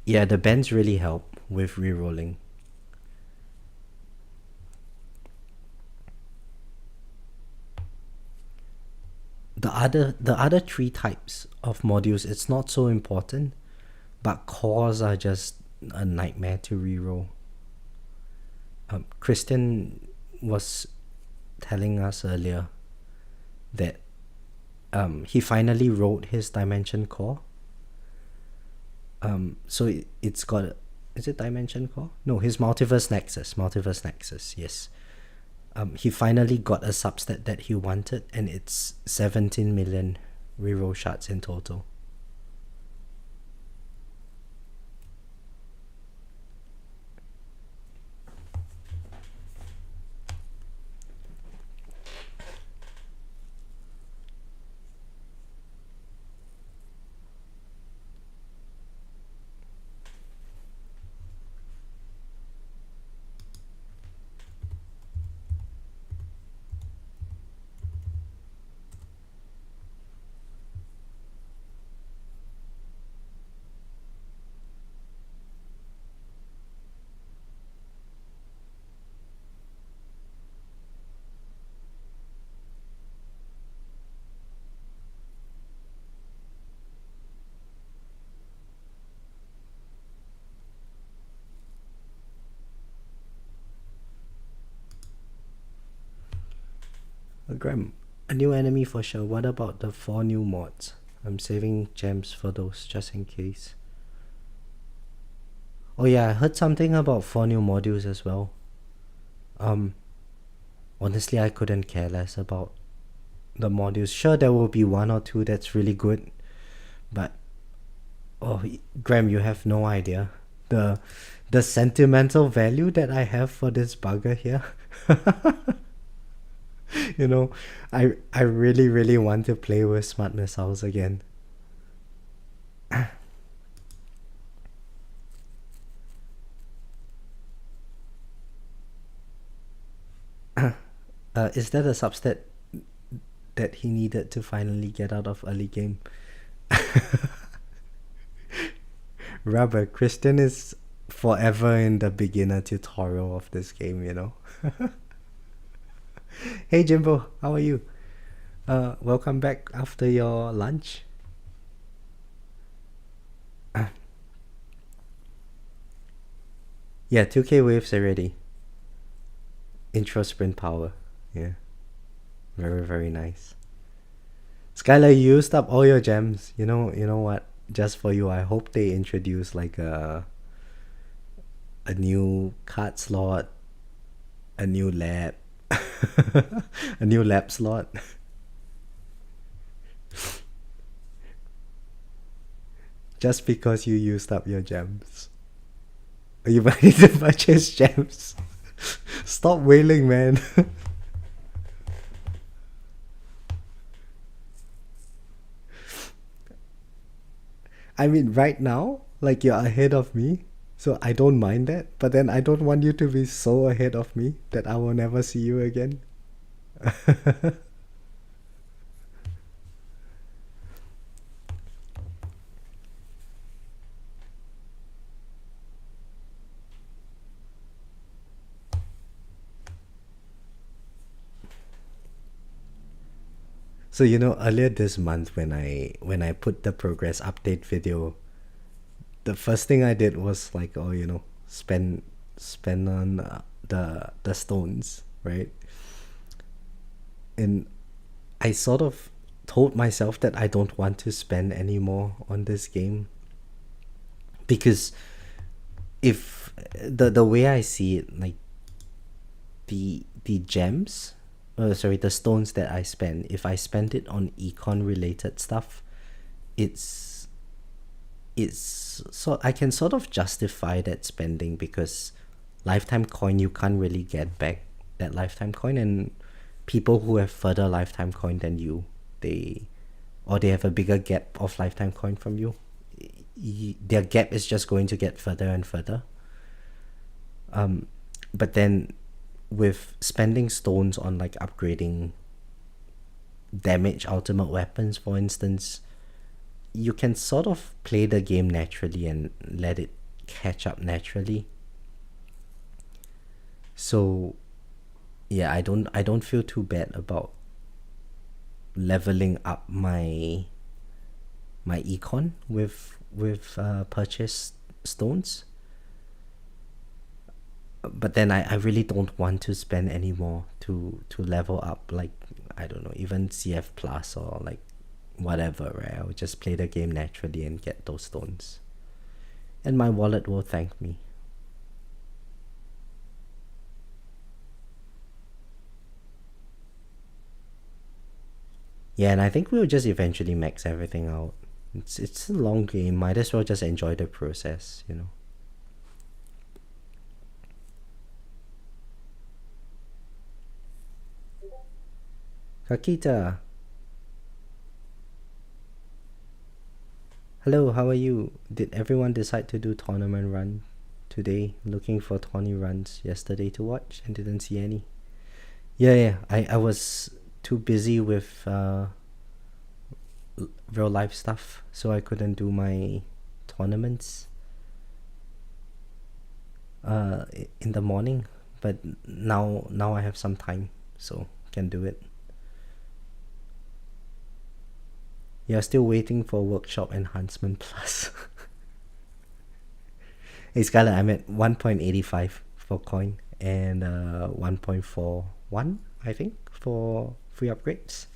Yeah, the bands really help with rerolling. The other 3 types of modules, it's not so important, but cores are just a nightmare to reroll. Christian was telling us earlier that he finally wrote his dimension core. So it's got, is it dimension core? No, his multiverse nexus, yes. He finally got a substat that he wanted, and it's 17 million reroll shots in total. Graham, a new enemy for sure. What about the 4 new mods? I'm saving gems for those just in case. Oh yeah, I heard something about 4 new modules as well. Honestly, I couldn't care less about the modules. Sure, there will be 1 or 2 that's really good, but oh, Graham, you have no idea the sentimental value that I have for this bugger here. You know, I really really want to play with smart missiles again. Is that a substat that he needed to finally get out of early game? Rubber, Christian is forever in the beginner tutorial of this game, you know. Hey Jimbo, how are you? Welcome back after your lunch. Yeah, 2k waves already. Intro sprint power. Yeah. Very, very nice. Skylar, you used up all your gems. You know what? Just for you, I hope they introduce like a new card slot, a new lab, a new lab slot. Just because you used up your gems. Are you ready to purchase gems? Stop wailing, man. I mean, right now, like you're ahead of me, so I don't mind that. But then I don't want you to be so ahead of me that I will never see you again. So earlier this month when I put the progress update video, the first thing I did was like, oh, spend on the stones, right? And I sort of told myself that I don't want to spend anymore on this game because if the way I see it, like the gems, sorry, the stones that I spend, if I spend it on econ related stuff, it's so I can sort of justify that spending because lifetime coin, you can't really get back that lifetime coin, and people who have further lifetime coin than you, they have a bigger gap of lifetime coin from you, their gap is just going to get further and further. But then with spending stones on like upgrading damage ultimate weapons, for instance, you can sort of play the game naturally and let it catch up naturally. So yeah, I don't feel too bad about leveling up my econ with purchased stones. But then I really don't want to spend any more to level up, like, I don't know, even CF plus or like whatever, right? I'll just play the game naturally and get those stones. And my wallet will thank me. Yeah, and I think we'll just eventually max everything out. It's a long game, might as well just enjoy the process, Kakita. Hello, how are you? Did everyone decide to do tournament run today? Looking for tourney runs yesterday to watch and didn't see any. Yeah, I was too busy with real life stuff, so I couldn't do my tournaments in the morning. But now I have some time, so can do it. You're still waiting for workshop enhancement plus. Hey Skylar, I'm at 1.85 for coin and 1.41 I think for free upgrades.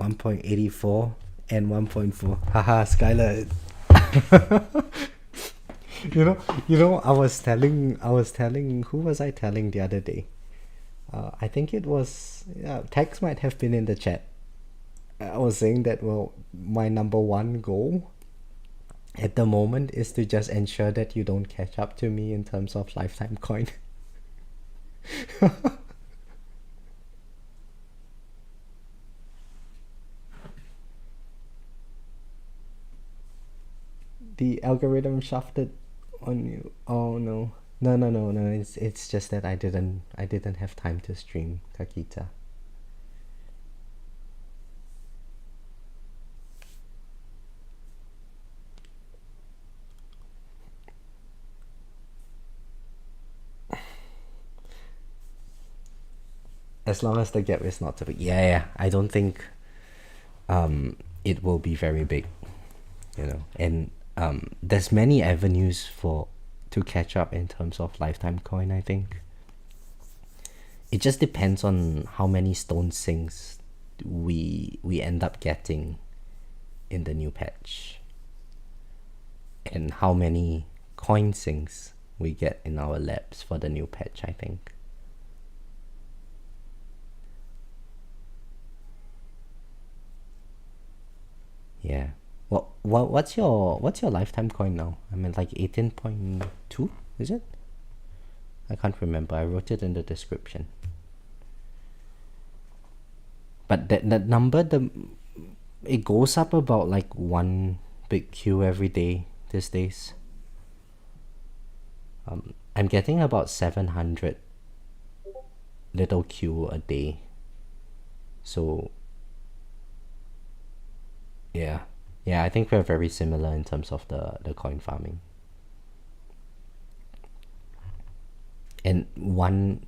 .84 and 1.4. Haha, Skylar. I was telling, who was I telling the other day? I think it was, Tex might have been in the chat. I was saying that, well, my number one goal at the moment is to just ensure that you don't catch up to me in terms of lifetime coin. The algorithm shafted on you. Oh no. No. It's just that I didn't have time to stream Kakita. As long as the gap is not too big. Yeah. I don't think it will be very big. And there's many avenues to catch up in terms of lifetime coin, I think. It just depends on how many stone sinks we end up getting in the new patch, and how many coin sinks we get in our labs for the new patch, I think. Yeah. Well, what's your lifetime coin now? I mean, like 18.2, is it? I can't remember. I wrote it in the description. But that number, it goes up about like one big Q every day these days. I'm getting about 700 little Q a day. So yeah, I think we're very similar in terms of the coin farming. And one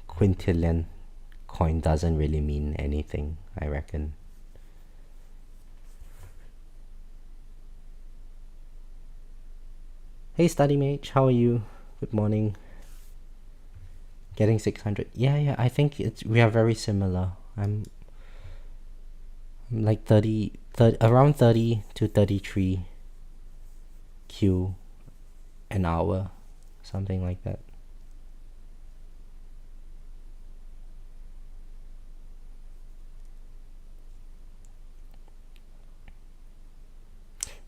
quintillion coin doesn't really mean anything, I reckon. Hey Study Mage, how are you? Good morning. Getting 600. Yeah, I think we are very similar. I'm like 30 around 30 to 33 Q an hour, something like that.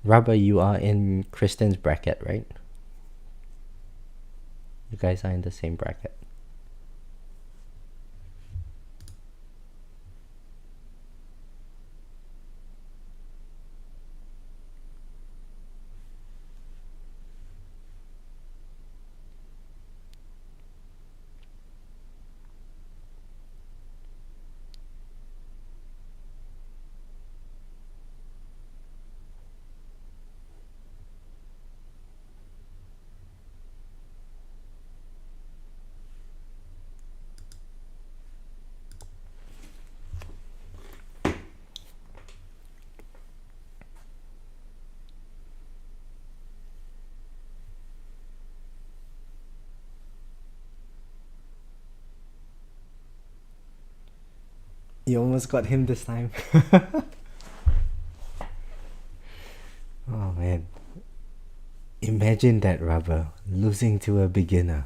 Rubber, you are in Kristen's bracket, right? You guys are in the same bracket. You almost got him this time. Oh man. Imagine that, Rubber. Losing to a beginner.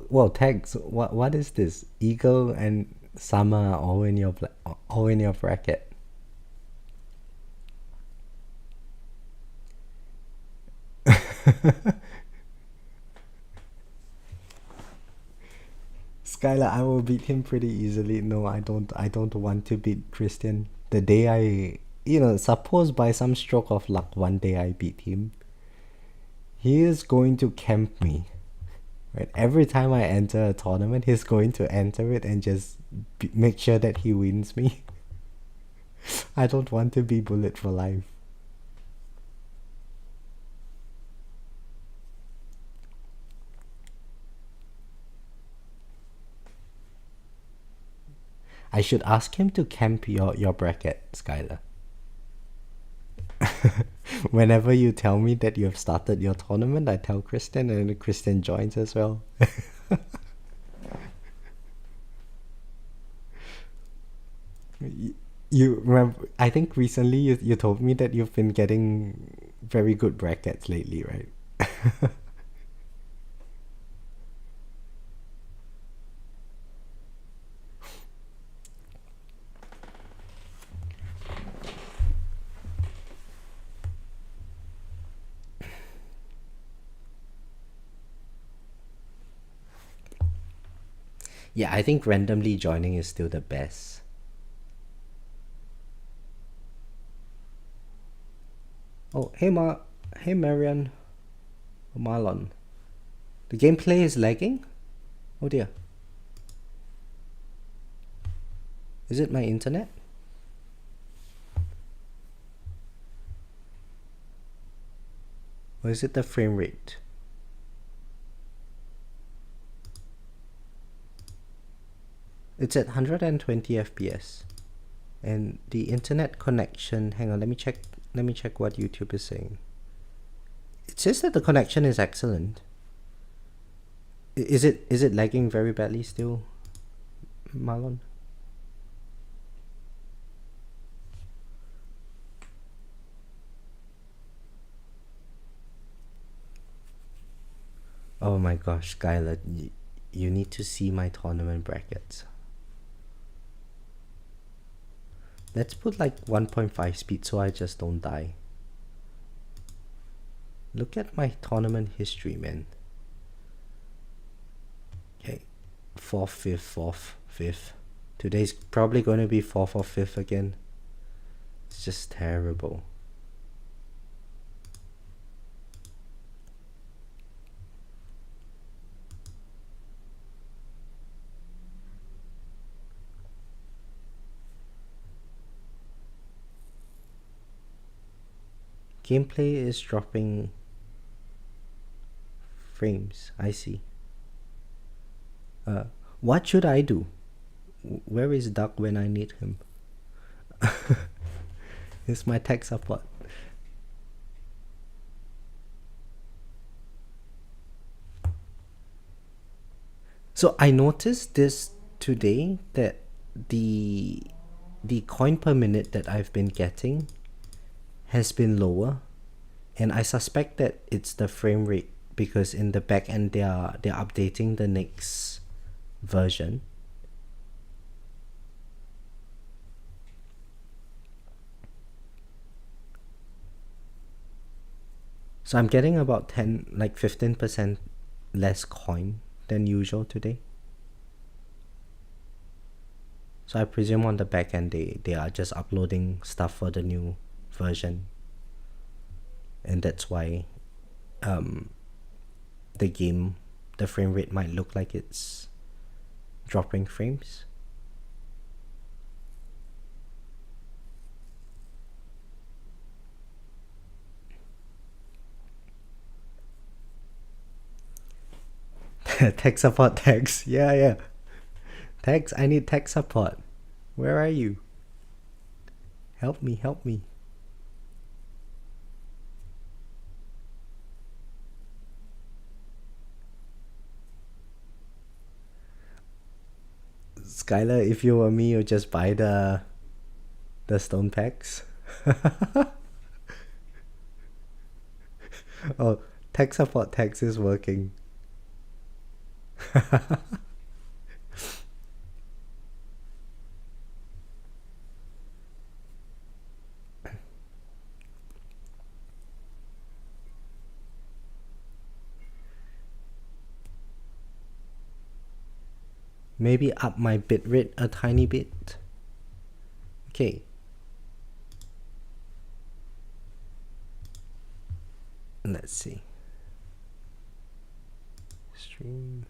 Well, tags. What is this? Eagle and Summer are all in your bracket. Skylar, I will beat him pretty easily. No, I don't want to beat Christian. The day suppose by some stroke of luck one day I beat him, he is going to camp me. Right? Every time I enter a tournament, he's going to enter it and just make sure that he wins me. I don't want to be bullet for life. I should ask him to camp your bracket, Skylar. Whenever you tell me that you have started your tournament, I tell Kristen, and Kristen joins as well. You remember? I think recently you told me that you've been getting very good brackets lately, right? Yeah, I think randomly joining is still the best. Oh, hey Marian, Marlon. The gameplay is lagging? Oh dear. Is it my internet? Or is it the frame rate? It's at 120 FPS. And the internet connection, hang on, let me check what YouTube is saying. It says that the connection is excellent. Is it lagging very badly still, Marlon? Oh my gosh, Skylar, you need to see my tournament brackets. Let's put like 1.5 speed so I just don't die. Look at my tournament history, man. Okay, 4th, 5th, 4th, 5th. Today's probably going to be 4th or 5th again. It's just terrible. Gameplay is dropping frames. I see. What should I do? Where is Duck when I need him? It's my tech support. So I noticed this today, that the coin per minute that I've been getting has been lower, and I suspect that it's the frame rate, because in the back end they're updating the next version. So I'm getting about 15% less coin than usual today. So I presume on the back end they are just uploading stuff for the new version, and that's why the frame rate might look like it's dropping frames. Tech support, Tex. Yeah. Tex, I need tech support. Where are you? Help me. Skylar, if you were me, you'd just buy the stone packs. Oh, tech support text is working. maybe up my bitrate a tiny bit. Okay. Let's see. Stream.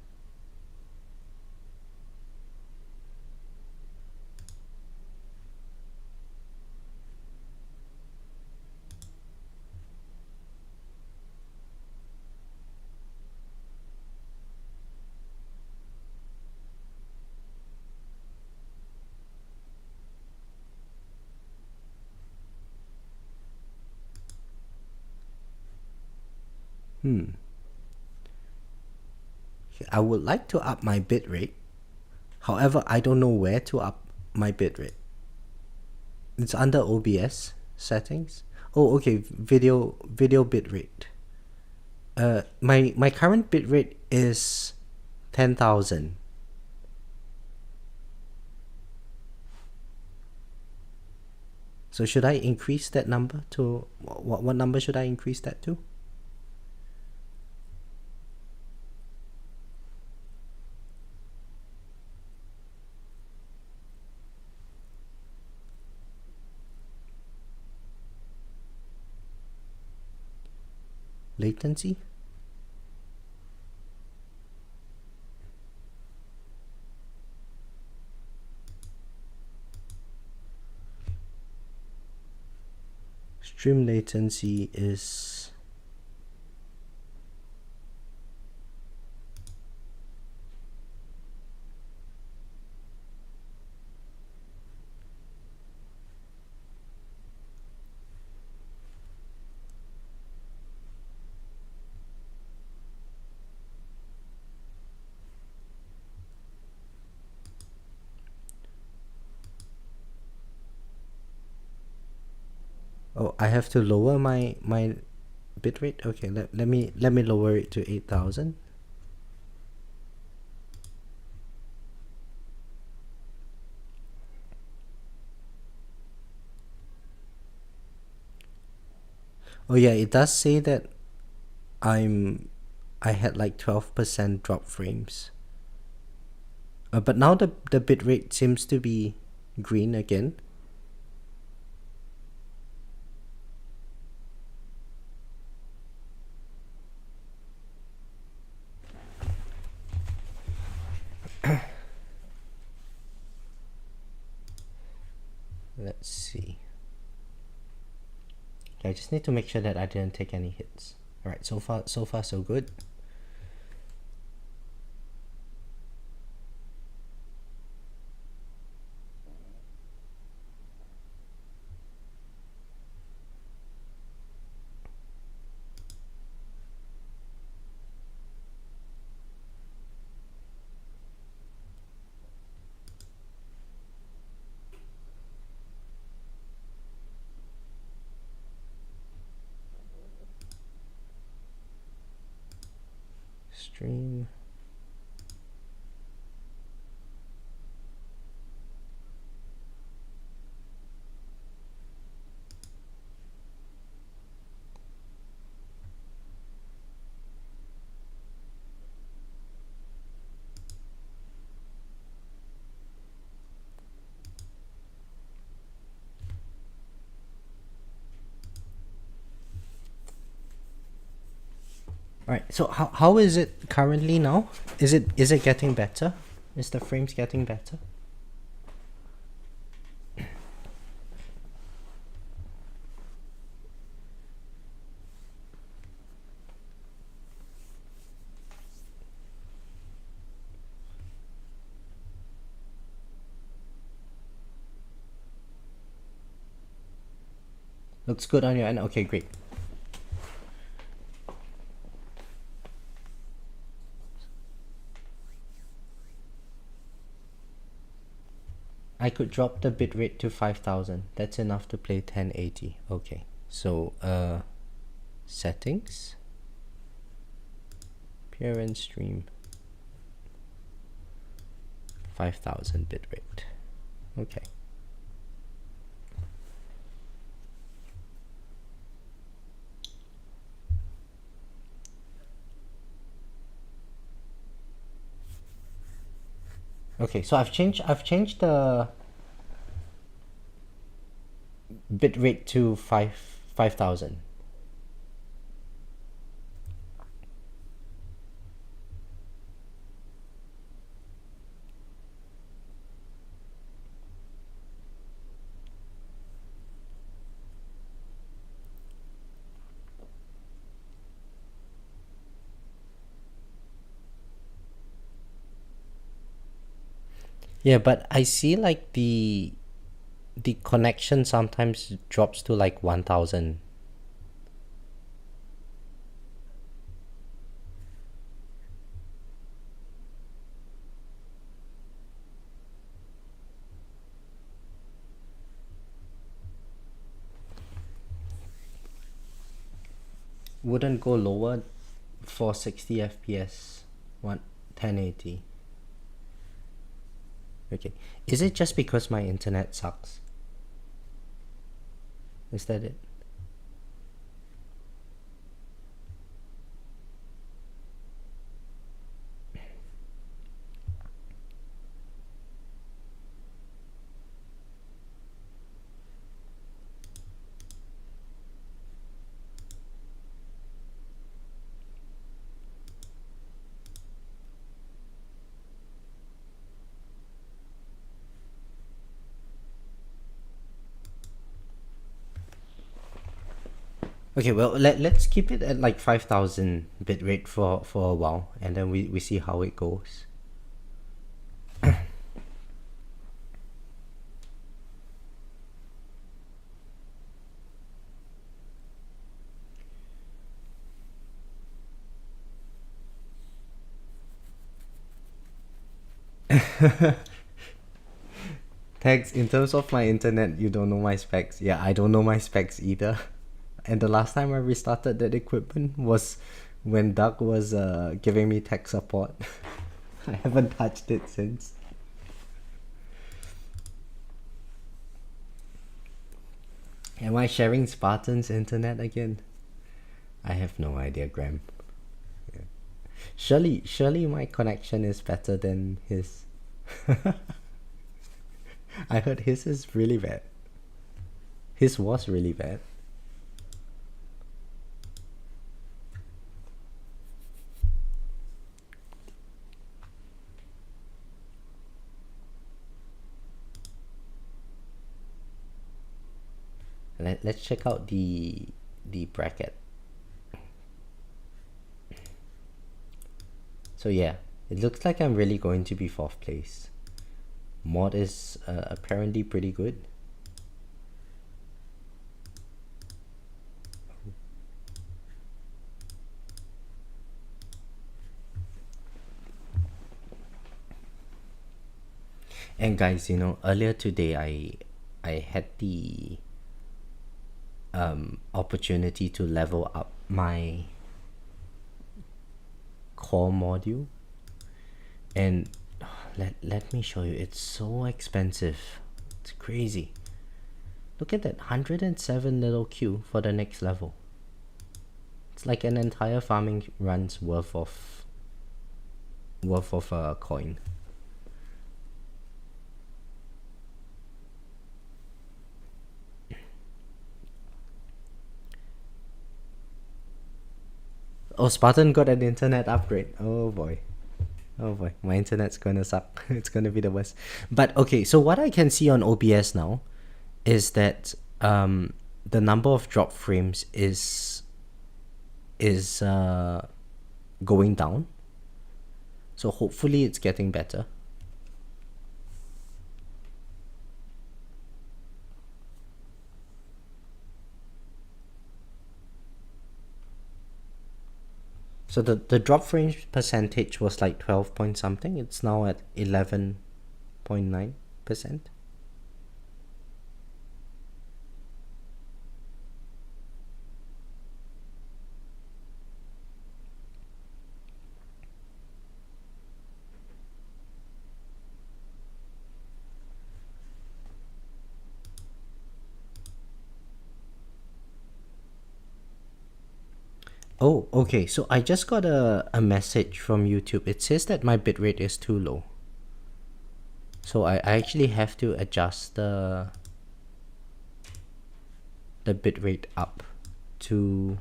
I would like to up my bitrate. However, I don't know where to up my bitrate. It's under OBS settings. Oh, okay. Video bitrate. My current bitrate is 10,000. So should I increase that number to what number should I increase that to? Latency? Stream latency is oh, I have to lower my bitrate. Okay, let me lower it to 8,000. Oh yeah, it does say that I had like 12% drop frames. But now the bitrate seems to be green again. Let's see. I just need to make sure that I didn't take any hits. All right, so far so good. Stream. All right, so how is it currently now? Is it getting better? Is the frames getting better? Looks good on your end. Okay, great. I could drop the bitrate to 5,000. That's enough to play 1080. Okay, so settings, appearance, stream, 5,000 bitrate. Okay. Okay, so I've changed the bit rate to 5,000. Yeah, but I see like the connection sometimes drops to like 1,000. Wouldn't go lower for 60 FPS, 1080. Okay. Is it just because my internet sucks? Is that it? Okay, well let's keep it at like 5,000 bitrate for a while, and then we see how it goes. Tags, in terms of my internet, you don't know my specs. Yeah, I don't know my specs either. And the last time I restarted that equipment was when Doug was giving me tech support. I haven't touched it since. Am I sharing Spartan's internet again? I have no idea, Graham. Yeah. Surely my connection is better than his. I heard his is really bad. His was really bad. Let's check out the bracket. So yeah, it looks like I'm really going to be 4th place. Mod is apparently pretty good. And guys, you know, earlier today I had the opportunity to level up my core module, and let me show you. It's so expensive. It's crazy. Look at that, 107 little Q for the next level. It's like an entire farming run's worth of coin. Oh, Spartan got an internet upgrade. Oh boy. Oh boy, my internet's gonna suck. It's gonna be the worst. But okay, so what I can see on OBS now is that the number of drop frames is going down. So hopefully it's getting better. So the drop frame percentage was like 12 point something. It's now at 11.9%. Oh, okay. So I just got a message from YouTube. It says that my bitrate is too low. So I actually have to adjust the bitrate up to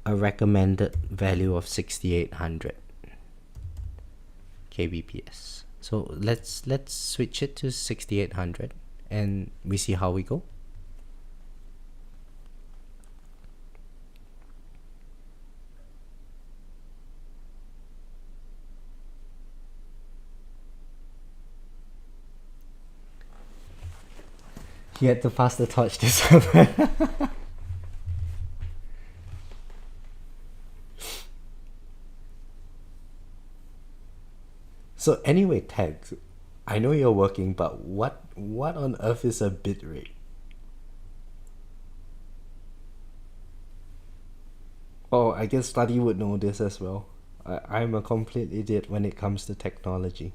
a recommended value of 6800 kbps. So let's switch it to 6800 and we see how we go. You had to pass the torch to someone. So anyway, Tags, I know you're working, but what on earth is a bitrate? Oh, I guess Study would know this as well. I'm a complete idiot when it comes to technology.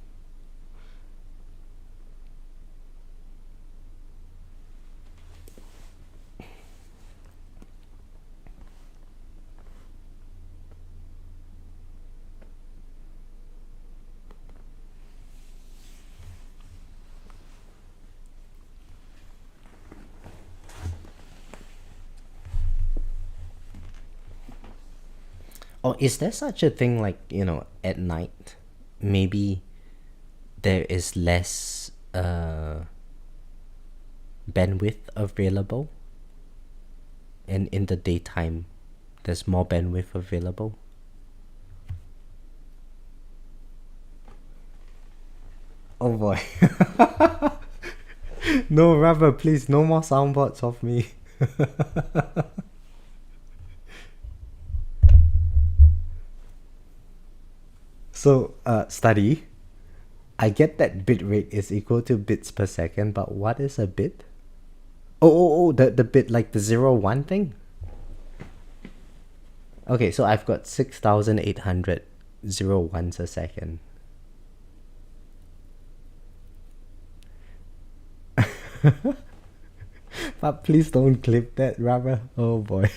Oh, is there such a thing like, at night? Maybe there is less bandwidth available, and in the daytime there's more bandwidth available. Oh boy. No, Rubber, please, no more soundboards of me. So, Study, I get that bitrate is equal to bits per second, but what is a bit? Oh, the bit, like the 0, 1 thing? Okay, so I've got 6,800 0 1s a second. But please don't clip that, Rubber. Oh boy.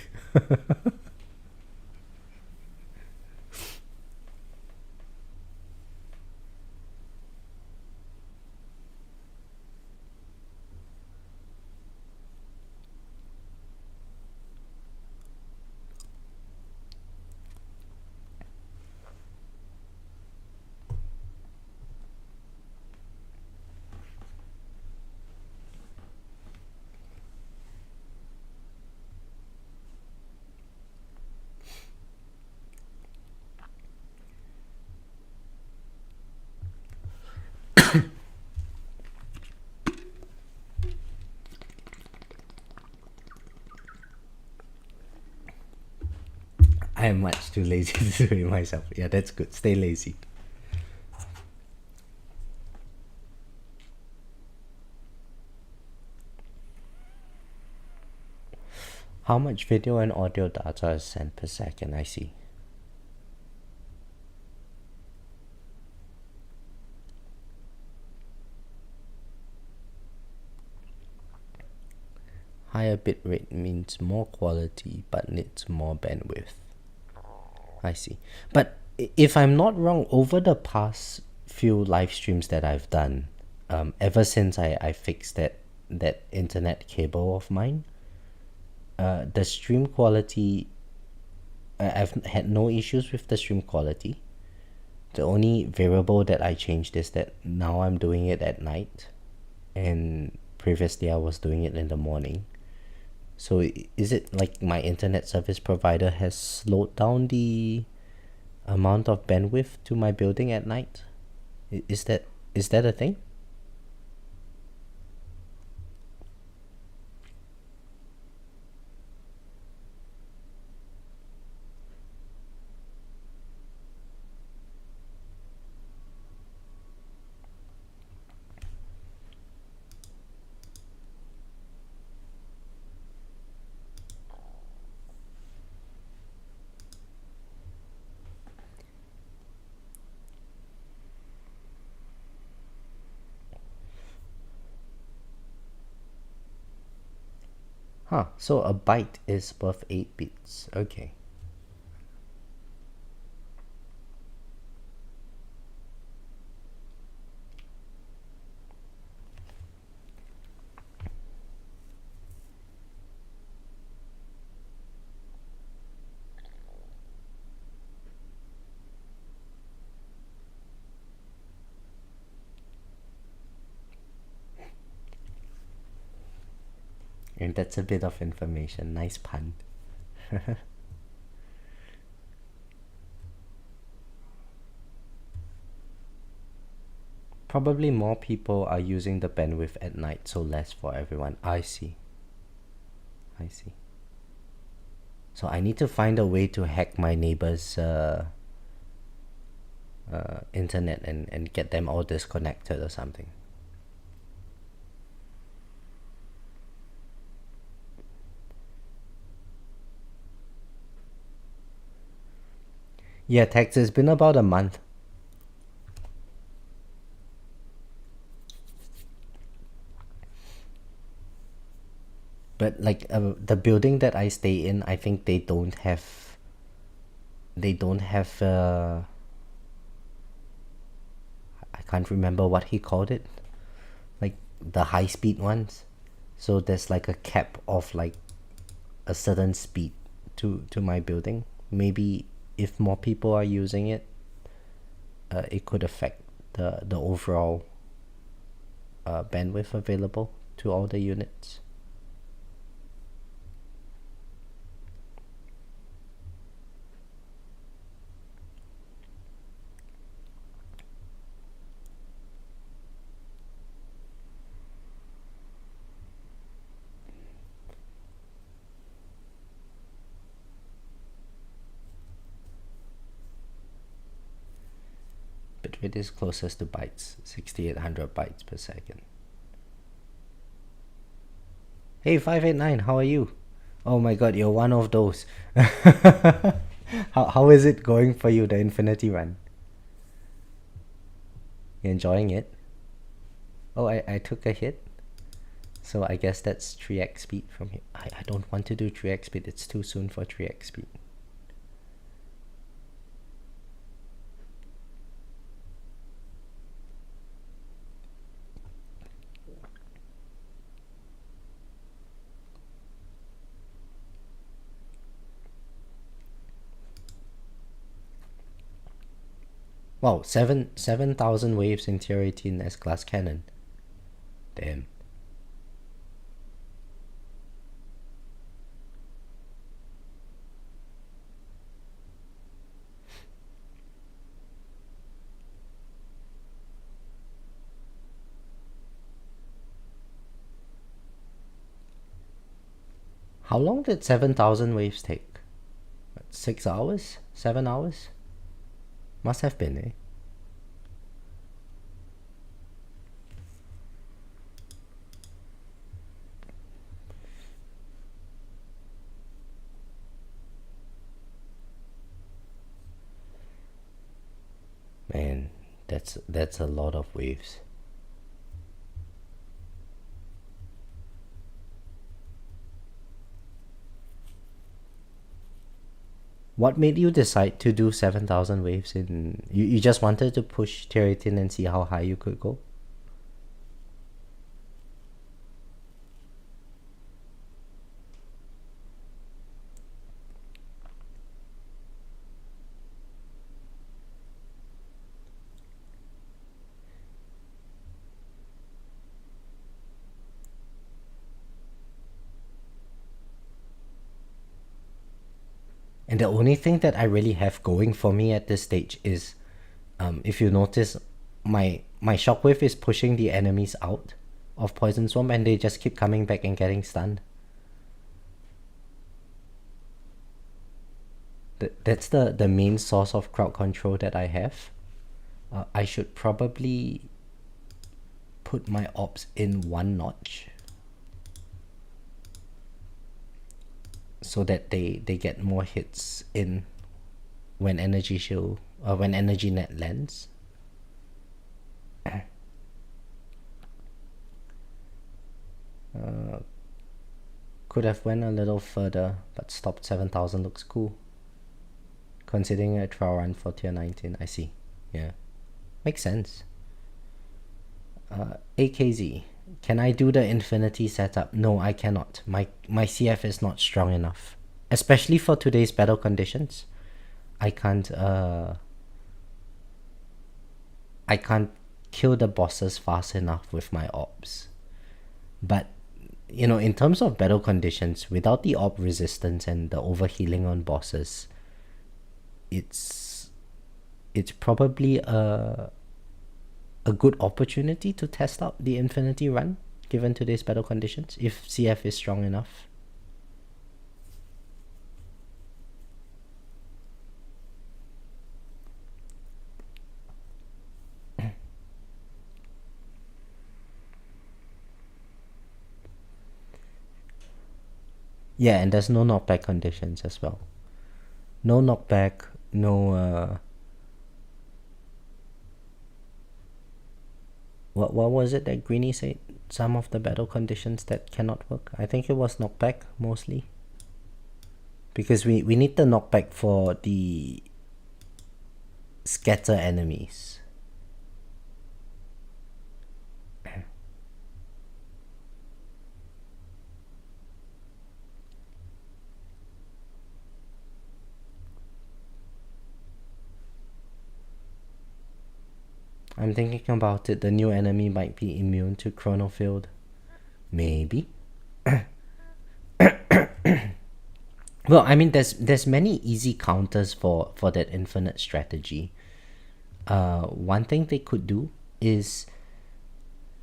I am much too lazy to do it myself. Yeah, that's good. Stay lazy. How much video and audio data is sent per second? I see. Higher bitrate means more quality but needs more bandwidth. I see. But if I'm not wrong, over the past few live streams that I've done, ever since I fixed that internet cable of mine, the stream quality, I've had no issues with the stream quality. The only variable that I changed is that now I'm doing it at night, and previously I was doing it in the morning. So is it like my internet service provider has slowed down the amount of bandwidth to my building at night? Is that a thing? Huh, so a byte is worth 8 bits. Okay. And that's a bit of information. Nice pun. Probably more people are using the bandwidth at night, so less for everyone. I see. I see. So I need to find a way to hack my neighbor's internet and get them all disconnected or something. Yeah, Tex, it's been about a month. But like the building that I stay in, I think they don't have I can't remember what he called it, like the high speed ones. So there's like a cap of like a certain speed to my building. Maybe if more people are using it, it could affect the overall bandwidth available to all the units. Bitrate is closest to bytes, 6800 bytes per second. Hey 589, how are you? Oh my god, you're one of those. How is it going for you, the Infinity Run? You enjoying it? Oh, I took a hit. So I guess that's 3x speed from here. I don't want to do 3x speed, it's too soon for 3x speed. Wow, 7,000 waves in tier 18 S-class cannon. Damn. How long did 7,000 waves take? 6 hours? 7 hours? Must have been, eh? Man, that's a lot of waves. What made you decide to do 7,000 waves in... You just wanted to push tier 18 and see how high you could go? And the only thing that I really have going for me at this stage is, if you notice, my shockwave is pushing the enemies out of Poison Swamp and they just keep coming back and getting stunned. That's the main source of crowd control that I have. I should probably put my ops in 1 notch, so that they get more hits in when energy shield when energy net lands. Could have went a little further, but stopped 7,000 looks cool. Considering a trial run for tier 19, I see. Yeah, makes sense. AKZ, can I do the infinity setup? No, I cannot. My CF is not strong enough, especially for today's battle conditions. I can't kill the bosses fast enough with my ops. But you know, in terms of battle conditions, without the op resistance and the overhealing on bosses, it's probably a good opportunity to test out the Infinity run given today's battle conditions if CF is strong enough. Yeah, and there's no knockback conditions as well. No knockback, no what was it that Greenie said? Some of the battle conditions that cannot work. I think it was knockback mostly. Because we need the knockback for the scatter enemies. I'm thinking about it. The new enemy might be immune to Chronofield. Maybe. Well, I mean, there's many easy counters for that infinite strategy. One thing they could do is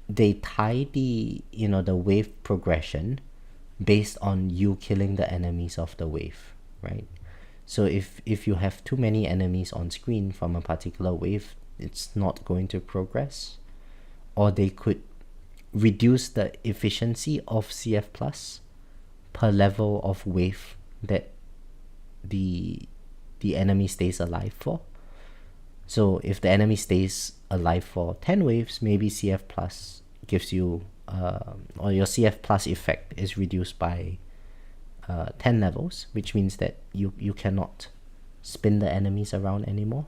they tie the the wave progression based on you killing the enemies of the wave, right? So if you have too many enemies on screen from a particular wave, it's not going to progress. Or they could reduce the efficiency of CF plus per level of wave that the enemy stays alive for. So if the enemy stays alive for 10 waves, maybe CF plus gives you or your CF plus effect is reduced by 10 levels, which means that you cannot spin the enemies around anymore.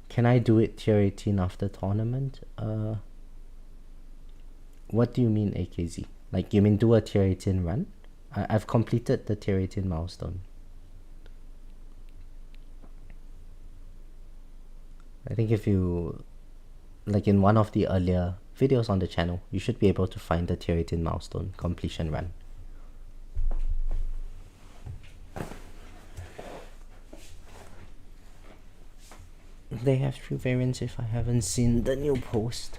Can I do it tier 18 after tournament? What do you mean, AKZ? Like, you mean do a tier 18 run? I've completed the tier 18 milestone. I think if you, like in one of the earlier videos on the channel, you should be able to find the tier 18 milestone completion run. They have 3 variants if I haven't seen the new post.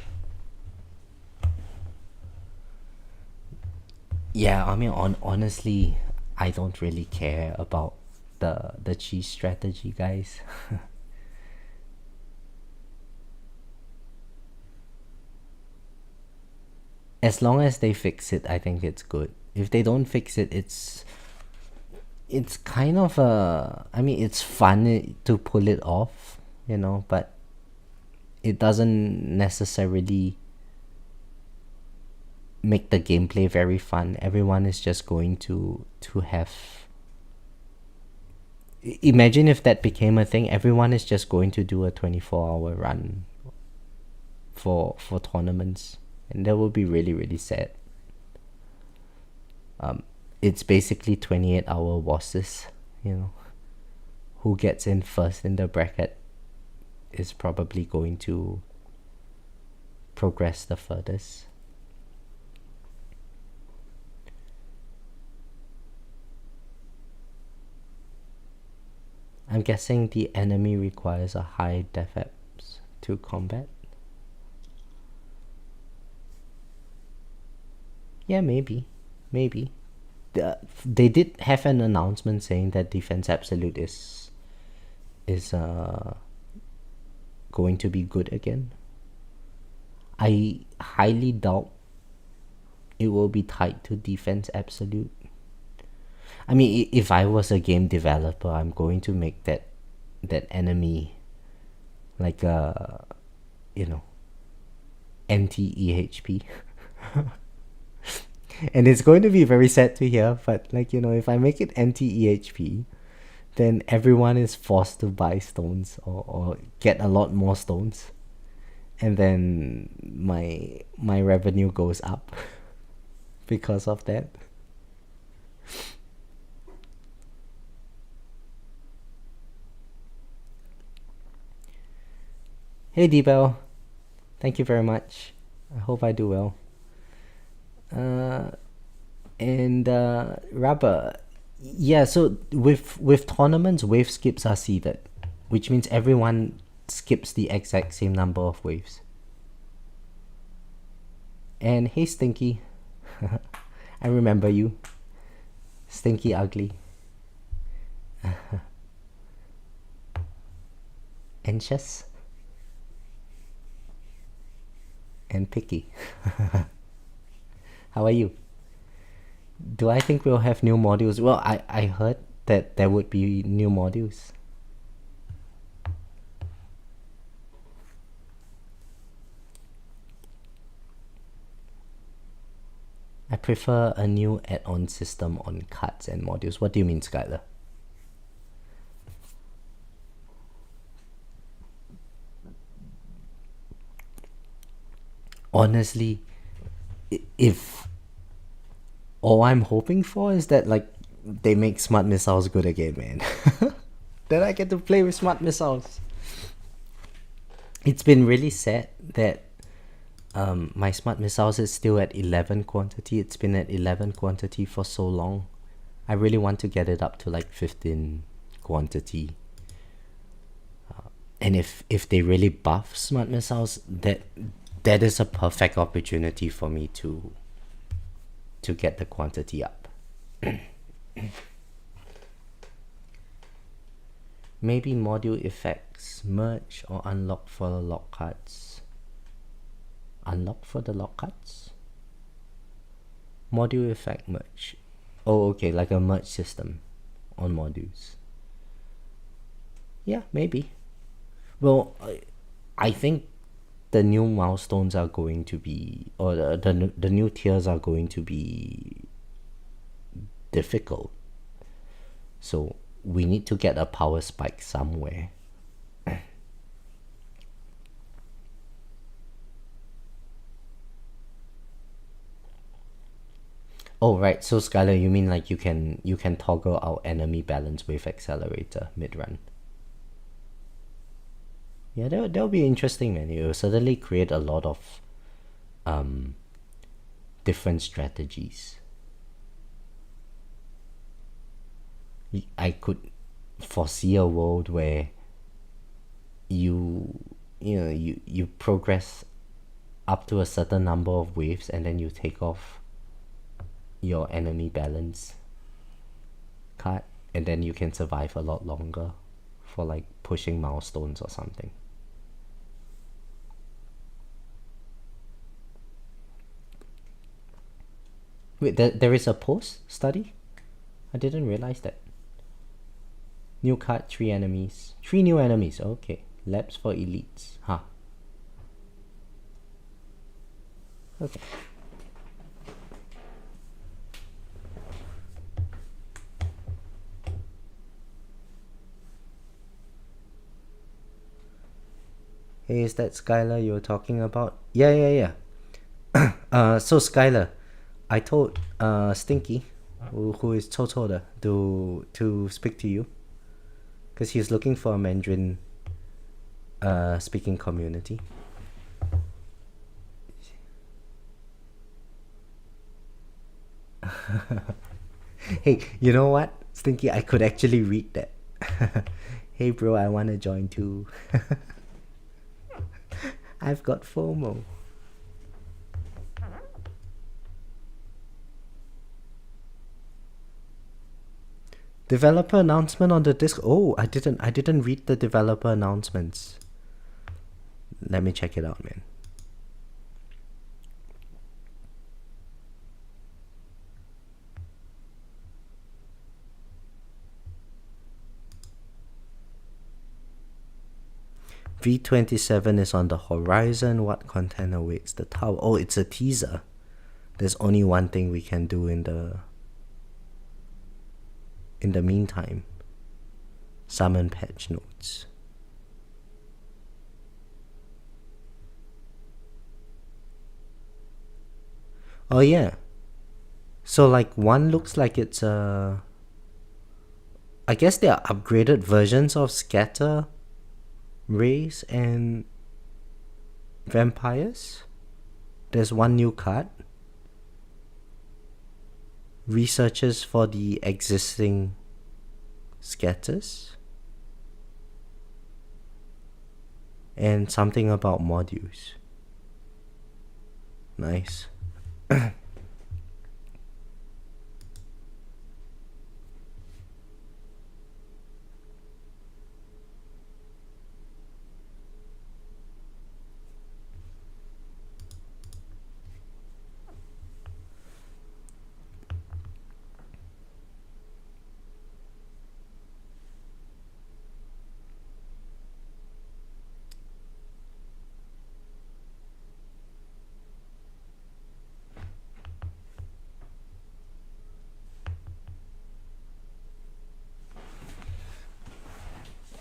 Yeah, I mean, honestly, I don't really care about the cheese strategy, guys. As long as they fix it, I think it's good. If they don't fix it, it's kind of I mean, it's fun to pull it off, but it doesn't necessarily make the gameplay very fun. Everyone is just going to have, imagine if that became a thing. Everyone is just going to do a 24-hour run for tournaments, and that would be really, really sad. It's basically 28-hour bosses. Who gets in first in the bracket is probably going to progress the furthest. I'm guessing the enemy requires a high defense to combat. Yeah, maybe. They did have an announcement saying that defense absolute is going to be good again. I highly doubt it will be tied to defense absolute. I mean, if I was a game developer, I'm going to make that enemy like a anti-EHP. And it's going to be very sad to hear, but if I make it anti-EHP, then everyone is forced to buy stones or get a lot more stones, and then my revenue goes up because of that. Hey Debel, thank you very much. I hope I do well. And Rubber, yeah. So with tournaments, wave skips are seeded, which means everyone skips the exact same number of waves. And hey, Stinky, I remember you, Stinky Ugly, anxious, and picky. How are you? Do I think we'll have new modules? Well, I heard that there would be new modules. I prefer a new add-on system on cards and modules. What do you mean, Skylar? Honestly, if all I'm hoping for is that like they make smart missiles good again, man. Then I get to play with smart missiles. It's been really sad that my smart missiles is still at 11 quantity. It's been at 11 quantity for so long. I really want to get it up to like 15 quantity. And if they really buff smart missiles, that is a perfect opportunity for me to get the quantity up. Maybe module effects merge or unlock for the lock cards. Unlock for the lock cards? Module effect merge. Oh, okay, like a merge system on modules. Yeah, maybe. Well, I think the new milestones are going to be, or the new tiers are going to be difficult. So we need to get a power spike somewhere. Oh right, so Skylar, you mean like you can toggle out enemy balance with accelerator mid-run? Yeah, that'll be interesting, man. It will certainly create a lot of different strategies. I could foresee a world where you progress up to a certain number of waves and then you take off your enemy balance card and then you can survive a lot longer for like pushing milestones or something. Wait, there is a post study? I didn't realize that. New card, 3 enemies. 3 new enemies, okay. Labs for elites, huh. Okay. Hey, is that Skylar you were talking about? Yeah. So Skylar, I told Stinky, who is 臭臭的, to speak to you, because he's looking for a Mandarin speaking community. Hey, you know what, Stinky? I could actually read that. Hey bro, I want to join too. I've got FOMO. Developer announcement on the disc. Oh, I didn't read the developer announcements. Let me check it out, man. V27 is on the horizon. What content awaits the tower? Oh, it's a teaser. There's only one thing we can do in the meantime. Summon patch notes. Oh yeah. So like one looks like it's I guess they are upgraded versions of Scatter, Rays, and Vampires. There's one new card. researches for the existing scatters, and something about modules. Nice.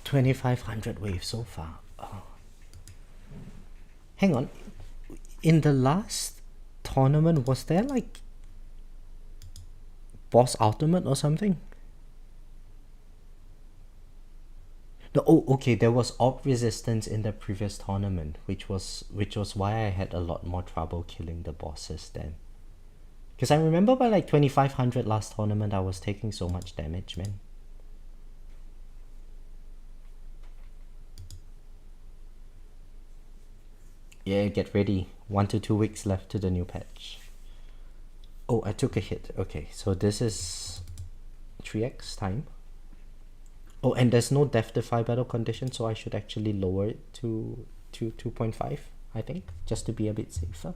2500 waves so far. Oh. Hang on. In the last tournament, was there like boss ultimate or something? No, oh, okay, there was Orc Resistance in the previous tournament, which was why I had a lot more trouble killing the bosses then. Because I remember by like 2500 last tournament, I was taking so much damage, man. Yeah, get ready. 1 to 2 weeks left to the new patch. Oh, I took a hit. Okay, so this is 3x time. Oh, and there's no Defy battle condition, so I should actually lower it to 2.5, I think, just to be a bit safer.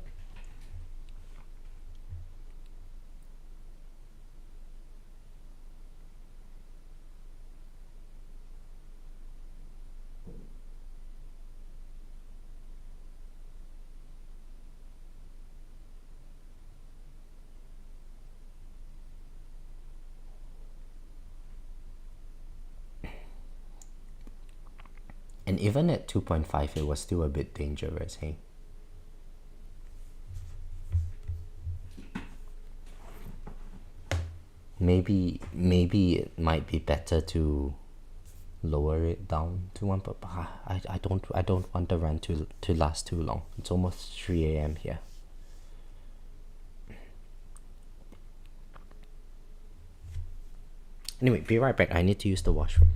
And even at 2.5, it was still a bit dangerous, hey? Maybe it might be better to lower it down to 1, but I don't want the run to last too long. It's almost 3 AM here. Anyway, be right back. I need to use the washroom.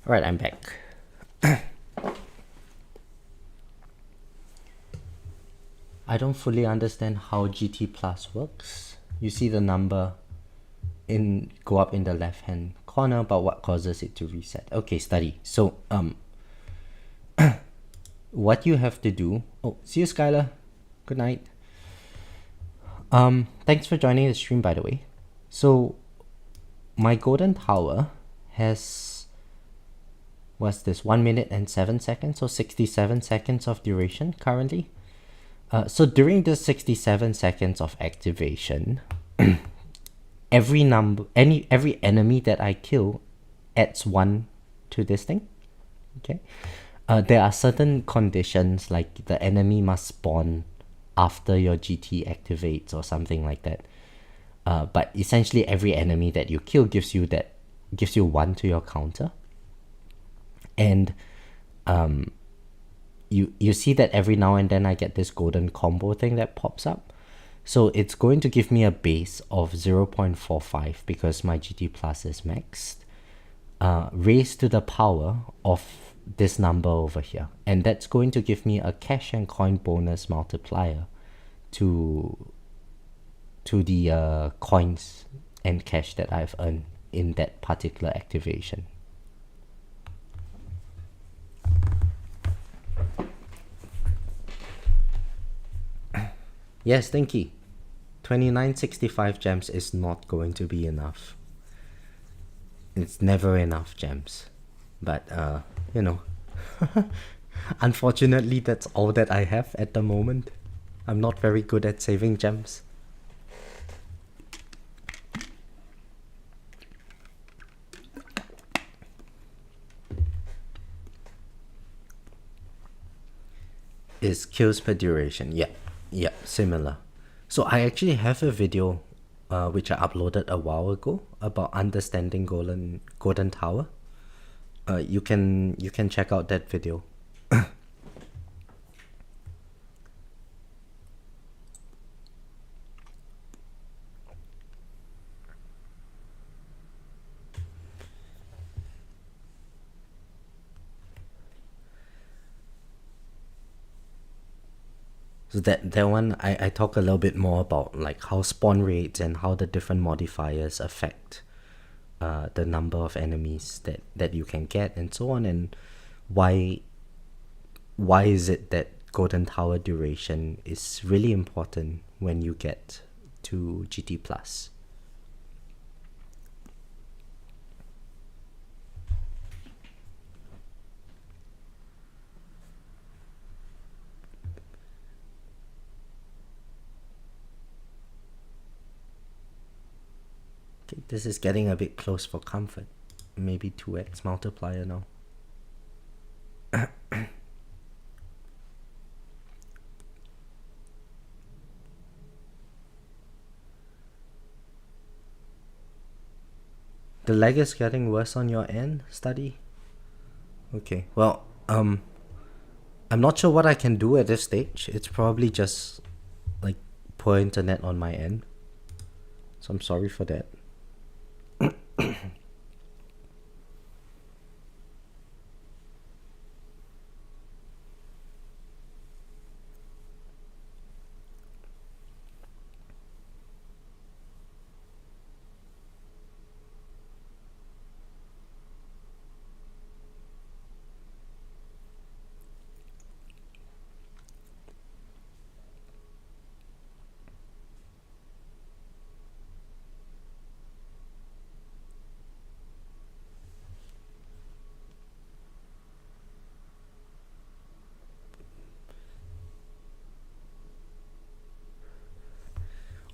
Alright, I'm back. I don't fully understand how GT Plus works. You see the number go up in the left hand corner, but what causes it to reset? Okay, study. So what you have to do. Oh, see you, Skylar. Good night. Thanks for joining the stream, by the way. So my golden tower has what's this, 1 minute and 7 seconds, so 67 seconds of duration currently. So during the 67 seconds of activation, every enemy that I kill adds 1 to this thing. Okay. There are certain conditions, like the enemy must spawn after your GT activates or something like that. But essentially every enemy that you kill gives you 1 to your counter. And you see that every now and then I get this golden combo thing that pops up. So it's going to give me a base of 0.45 because my GT plus is maxed, raised to the power of this number over here. And that's going to give me a cash and coin bonus multiplier to the coins and cash that I've earned in that particular activation. Yes, Stinky. 2965 gems is not going to be enough. It's never enough gems. But, you know, unfortunately, that's all that I have at the moment. I'm not very good at saving gems. Is kills per duration. Yeah, similar. So I actually have a video which I uploaded a while ago about understanding Golden Tower. You can check out that video. So that one I talk a little bit more about like how spawn rates and how the different modifiers affect the number of enemies that you can get and so on, and why is it that Golden Tower duration is really important when you get to GT Plus. This is getting a bit close for comfort. Maybe 2x multiplier now. The lag is getting worse on your end, study? Okay, well, I'm not sure what I can do at this stage. It's probably just like poor internet on my end. So I'm sorry for that.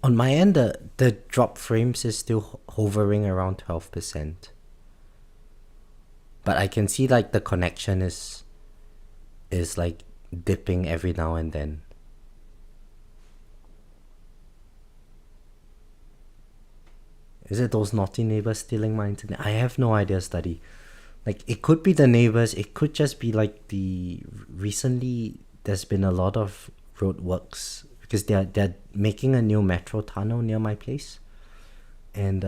On my end, the drop frames is still hovering around 12%. But I can see like the connection is like dipping every now and then. Is it those naughty neighbors stealing my internet? I have no idea, study. Like, it could be the neighbors, it could just be like recently there's been a lot of roadworks because they're making a new metro tunnel near my place, and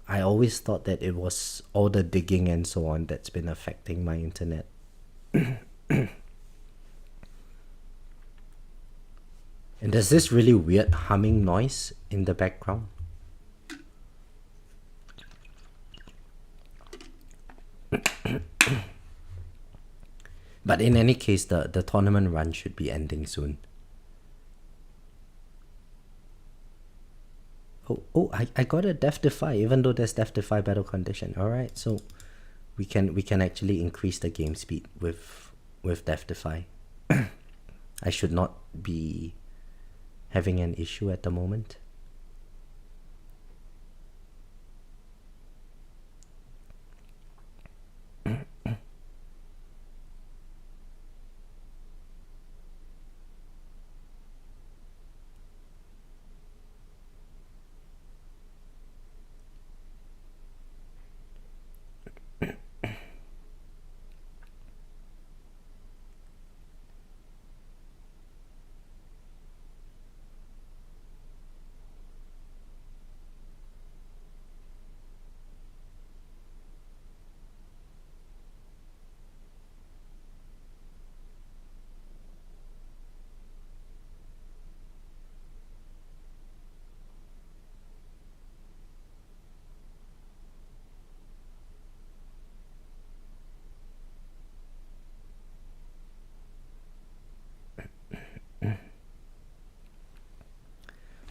I always thought that it was all the digging and so on that's been affecting my internet. And there's this really weird humming noise in the background. But in any case, the tournament run should be ending soon. I got a Defy, even though there's Defy battle condition. Alright, so we can actually increase the game speed with Defy. I should not be having an issue at the moment.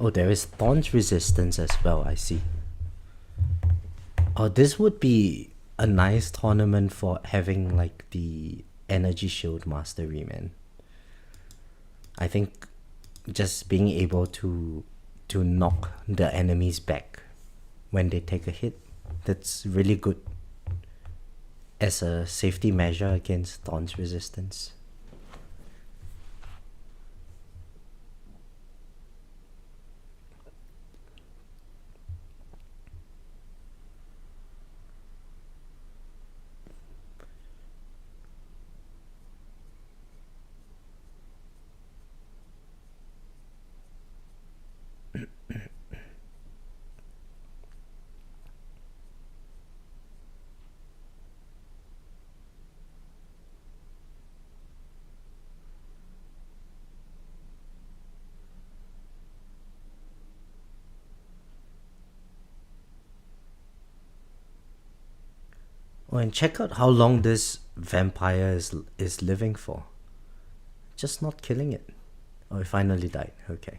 Oh, there is Thorns Resistance as well, I see. Oh, this would be a nice tournament for having like the Energy Shield Mastery, man. I think just being able to knock the enemies back when they take a hit, that's really good as a safety measure against Thorns Resistance. Oh, and check out how long this vampire is living for. Just not killing it. Oh, it finally died. Okay.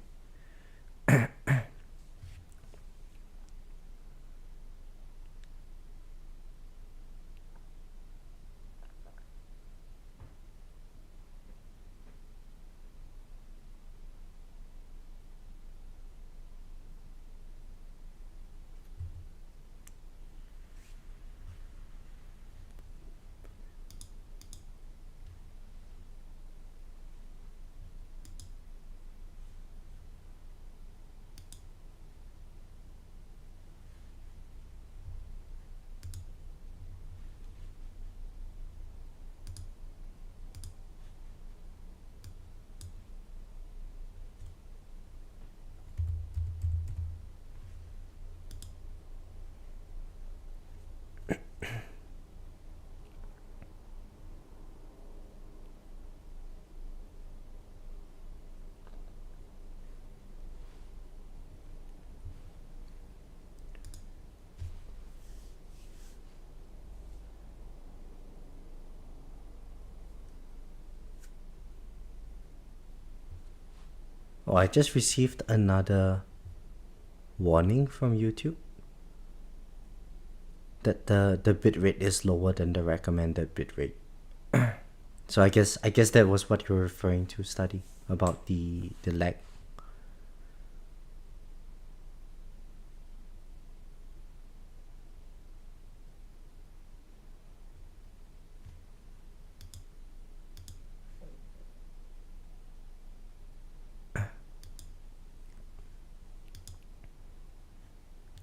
Oh, I just received another warning from YouTube that the bitrate is lower than the recommended bitrate. So I guess that was what you're referring to, study about the lag.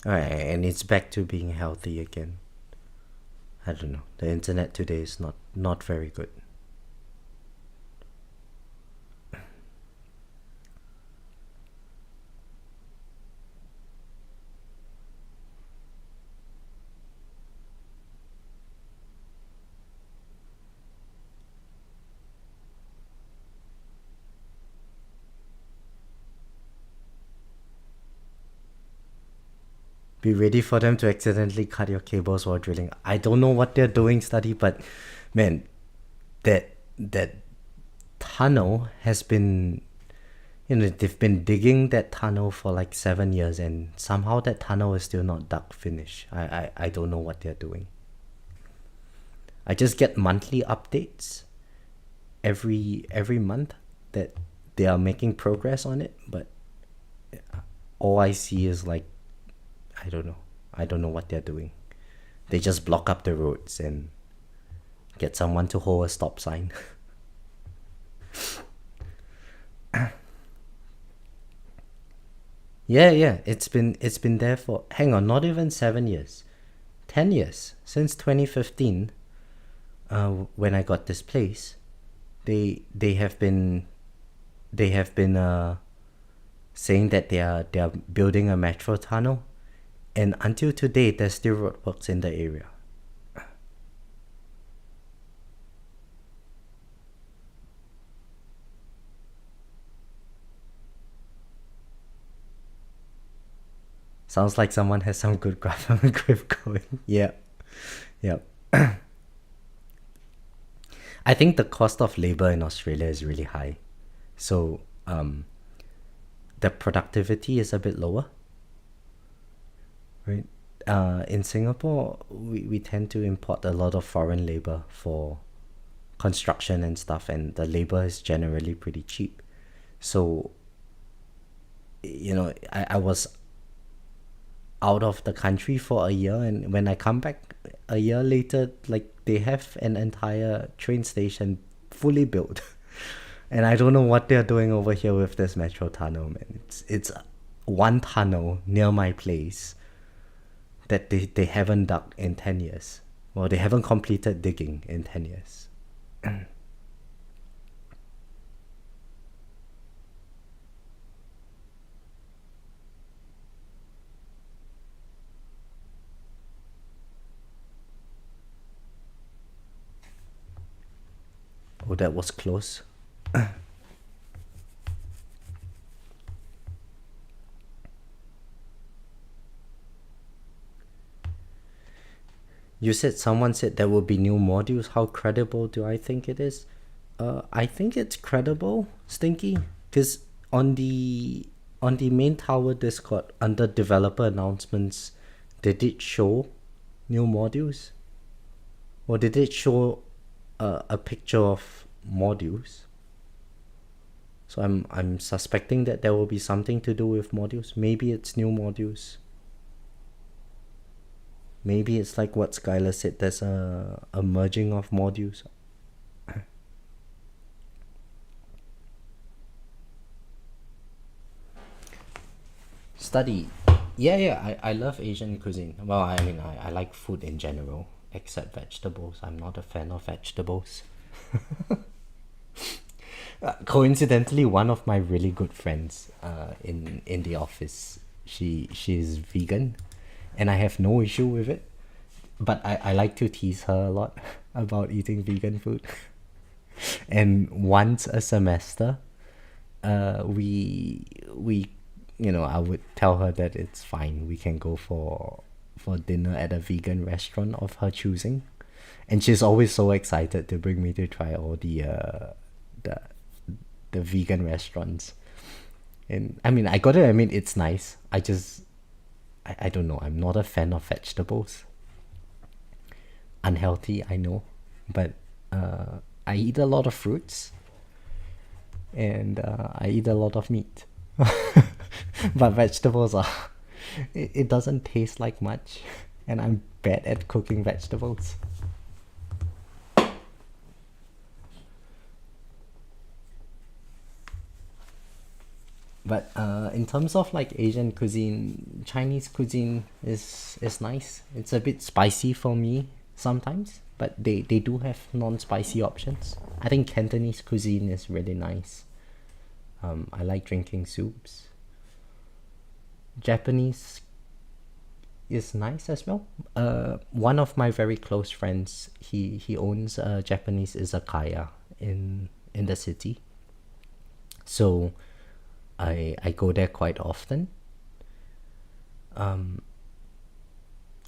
Alright, and it's back to being healthy again. I don't know. The internet today is not very good. Be ready for them to accidentally cut your cables while drilling. I don't know what they're doing, study, but man, that tunnel has been, they've been digging that tunnel for like 7 years, and somehow that tunnel is still not dug finished. I don't know what they're doing. I just get monthly updates every month that they are making progress on it, but all I see is like, I don't know. I don't know what they're doing. They just block up the roads and get someone to hold a stop sign. Yeah. It's been there for, hang on, not even 7 years. 10 years. Since 2015, when I got this place, they have been saying that they are building a metro tunnel, and until today there's still roadworks in the area. Sounds like someone has some good government grip going. Yeah. I think the cost of labor in Australia is really high, so the productivity is a bit lower, right? In Singapore, we tend to import a lot of foreign labor for construction and stuff, and the labor is generally pretty cheap. So, I was out of the country for a year, and when I come back a year later, like, they have an entire train station fully built. And I don't know what they're doing over here with this metro tunnel, man. It's one tunnel near my place that they haven't dug in 10 years. Well, they haven't completed digging in 10 years. Oh, that was close. You said someone said there will be new modules. How credible do I think it is? I think it's credible, Stinky, because on the main tower Discord under developer announcements, they did show new modules, or they did show a picture of modules. So I'm suspecting that there will be something to do with modules. Maybe it's new modules. Maybe it's like what Skylar said, there's a merging of modules. Study. Yeah, I love Asian cuisine. Well, I mean, I like food in general, except vegetables. I'm not a fan of vegetables. Coincidentally, one of my really good friends in the office, she's vegan, and I have no issue with it. But I like to tease her a lot about eating vegan food. And once a semester, we I would tell her that it's fine. We can go for dinner at a vegan restaurant of her choosing, and she's always so excited to bring me to try all the the vegan restaurants. And I mean, I gotta admit, it's nice. I don't know. I'm not a fan of vegetables. Unhealthy, I know, but I eat a lot of fruits, and I eat a lot of meat. But vegetables are, it doesn't taste like much, and I'm bad at cooking vegetables. But in terms of like Asian cuisine, Chinese cuisine is nice. It's a bit spicy for me sometimes, but they do have non-spicy options. I think Cantonese cuisine is really nice. I like drinking soups. Japanese is nice as well. One of my very close friends, he owns a Japanese izakaya in the city. So I go there quite often.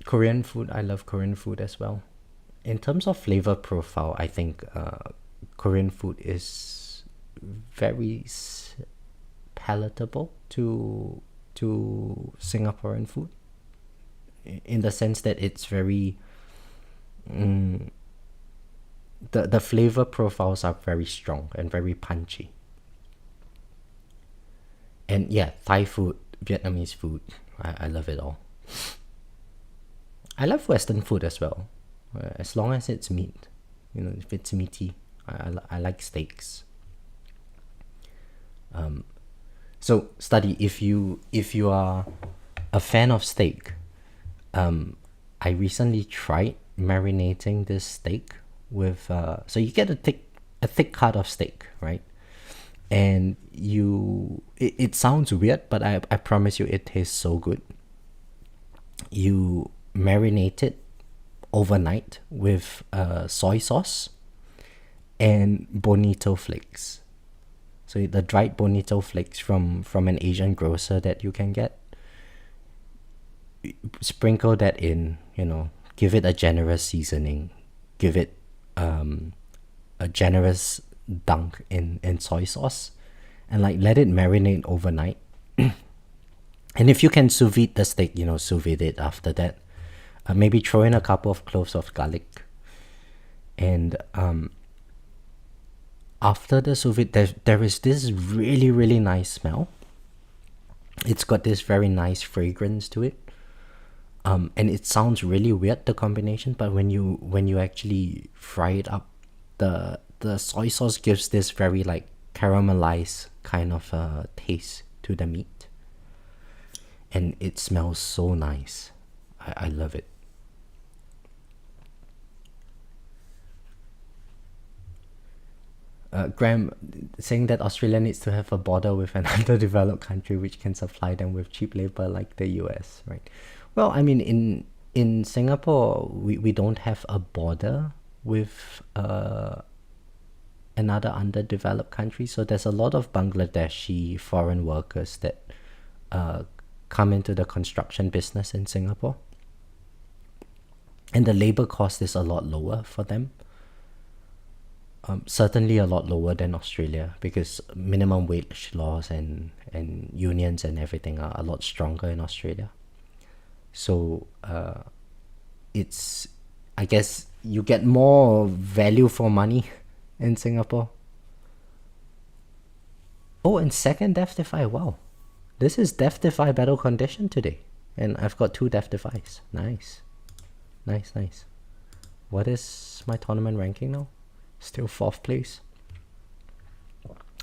Korean food, I love Korean food as well. In terms of flavor profile, I think Korean food is very palatable to Singaporean food, in the sense that it's very the flavor profiles are very strong and very punchy. And yeah, Thai food, Vietnamese food, I love it all. I love Western food as well, as long as it's meat. You know, if it's meaty, I like steaks. So study, if you are a fan of steak, I recently tried marinating this steak with so you get a thick cut of steak, right? And it sounds weird, but I promise you it tastes so good. You marinate it overnight with soy sauce and bonito flakes. So the dried bonito flakes from an Asian grocer that you can get. Sprinkle that in, give it a generous seasoning, give it a generous dunk in soy sauce, and like let it marinate overnight. And if you can sous vide the steak, sous vide it after that. Maybe throw in a couple of cloves of garlic. And after the sous vide, there is this really, really nice smell. It's got this very nice fragrance to it. And it sounds really weird, the combination, but when you actually fry it up, the soy sauce gives this very like caramelized kind of taste to the meat. And it smells so nice. I love it. Graham saying that Australia needs to have a border with an underdeveloped country which can supply them with cheap labor like the US, right? Well, I mean, in Singapore, we don't have a border with another underdeveloped country, so there's a lot of Bangladeshi foreign workers that come into the construction business in Singapore, and the labor cost is a lot lower for them. Certainly a lot lower than Australia, because minimum wage laws and unions and everything are a lot stronger in Australia. So it's, I guess, you get more value for money in Singapore. Oh, and second Death Defy. Wow, this is Death Defy battle condition today, and I've got 2 Death Defies. Nice. What is my tournament ranking now? Still 4th place.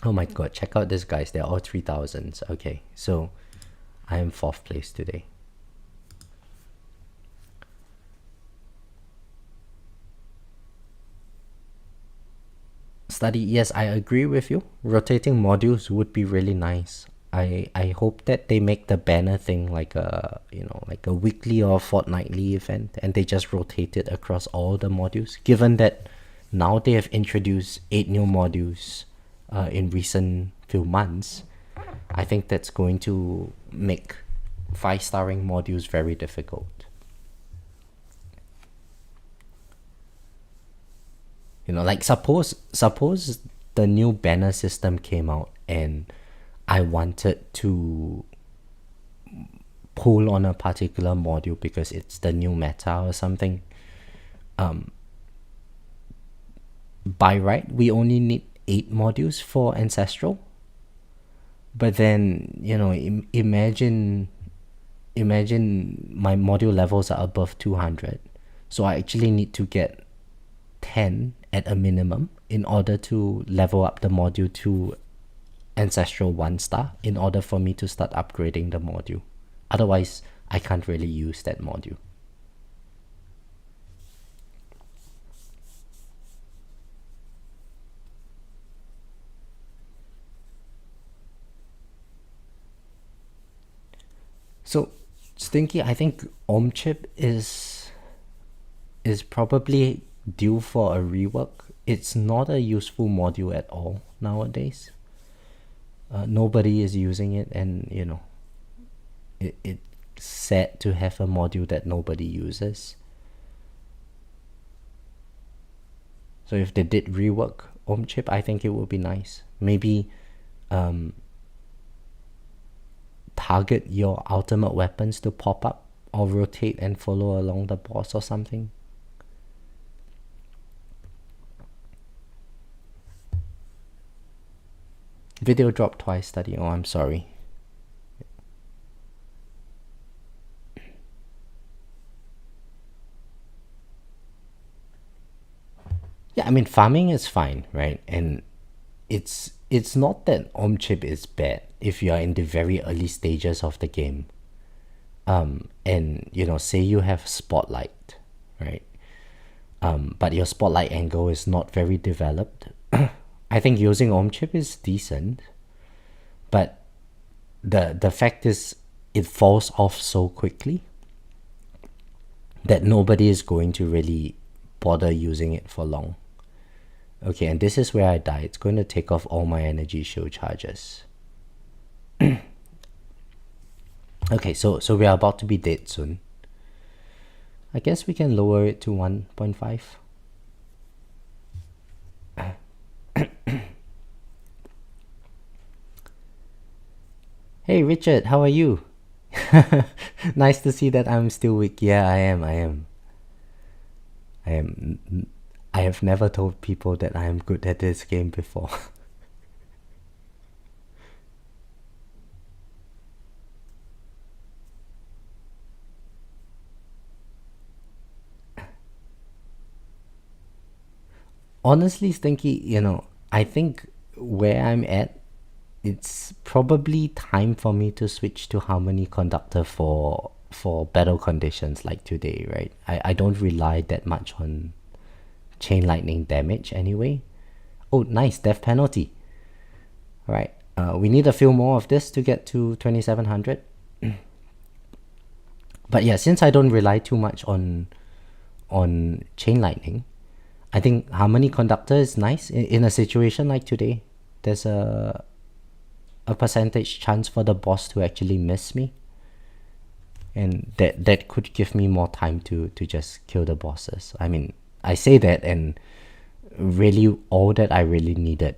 Oh my god, check out this, guys. They're all 3000s. Okay, so I am 4th place today. Study, yes, I agree with you. Rotating modules would be really nice. I hope that they make the banner thing like a weekly or fortnightly event, and they just rotate it across all the modules, given that now they have introduced 8 new modules in recent few months. I think that's going to make 5-starring modules very difficult. Like suppose the new banner system came out and I wanted to pull on a particular module because it's the new meta or something. By right, we only need 8 modules for Ancestral. But then, imagine my module levels are above 200. So I actually need to get 10 at a minimum in order to level up the module to Ancestral 1-star in order for me to start upgrading the module. Otherwise, I can't really use that module. So, Stinky, I think chip is probably due for a rework. It's not a useful module at all nowadays. Nobody is using it, and it's sad to have a module that nobody uses. So if they did rework chip, I think it would be nice. Maybe target your ultimate weapons to pop up or rotate and follow along the boss or something. Video dropped twice, study. Oh, I'm sorry. Yeah, I mean, farming is fine, right? And it's not that chip is bad if you are in the very early stages of the game. And say you have spotlight, right? But your spotlight angle is not very developed. I think using chip is decent, but the fact is it falls off so quickly that nobody is going to really bother using it for long. Okay, and this is where I die. It's going to take off all my energy shield charges. Okay, so we are about to be dead soon. I guess we can lower it to 1.5. Hey Richard, how are you? Nice to see that I'm still weak. Yeah, I am. I have never told people that I am good at this game before. Honestly, Stinky, I think where I'm at, it's probably time for me to switch to harmony conductor for battle conditions like today, right? I don't rely that much on chain lightning damage anyway. Oh, nice, death penalty. All right, we need a few more of this to get to 2700. But yeah, since I don't rely too much on chain lightning, I think harmony conductor is nice in a situation like today. There's a percentage chance for the boss to actually miss me, and that could give me more time to just kill the bosses. I mean, I say that, and really all that I really needed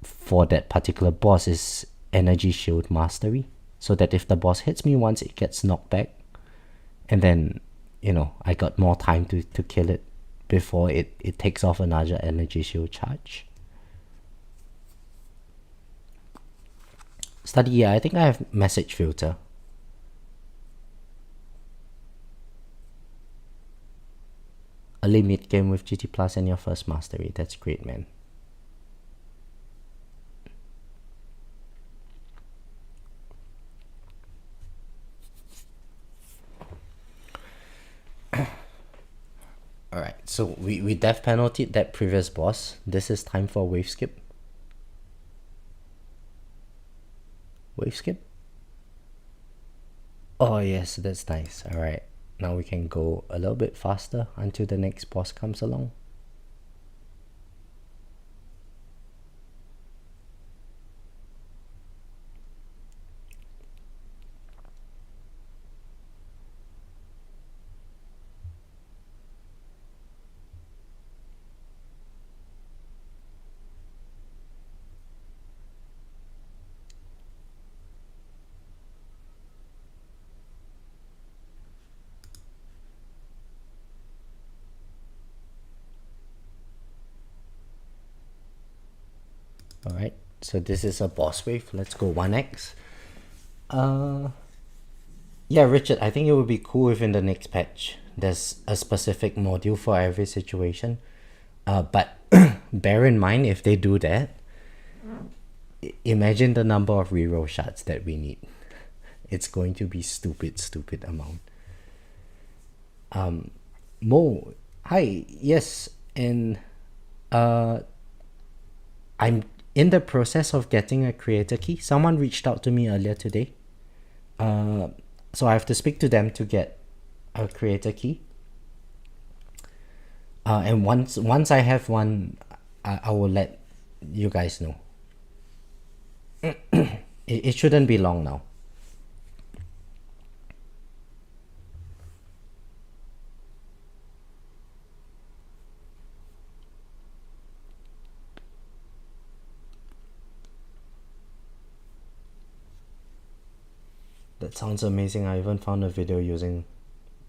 for that particular boss is energy shield mastery, so that if the boss hits me once, it gets knocked back, and then I got more time to kill it before it takes off another energy shield charge. Study, yeah, I think I have message filter. Early mid game with GT Plus and your first mastery. That's great, man. Alright, so we death penaltied that previous boss. This is time for wave skip. Wave skip? Oh yes, that's nice. Alright, now we can go a little bit faster until the next boss comes along. Alright, so this is a boss wave. Let's go 1x. Yeah, Richard, I think it would be cool if in the next patch there's a specific module for every situation. But bear in mind, if they do that, imagine the number of reroll shots that we need. It's going to be stupid amount. Mo, hi, yes, and I'm in the process of getting a creator key. Someone reached out to me earlier today. So I have to speak to them to get a creator key. And once I have one, I will let you guys know. It shouldn't be long now. That sounds amazing. I even found a video using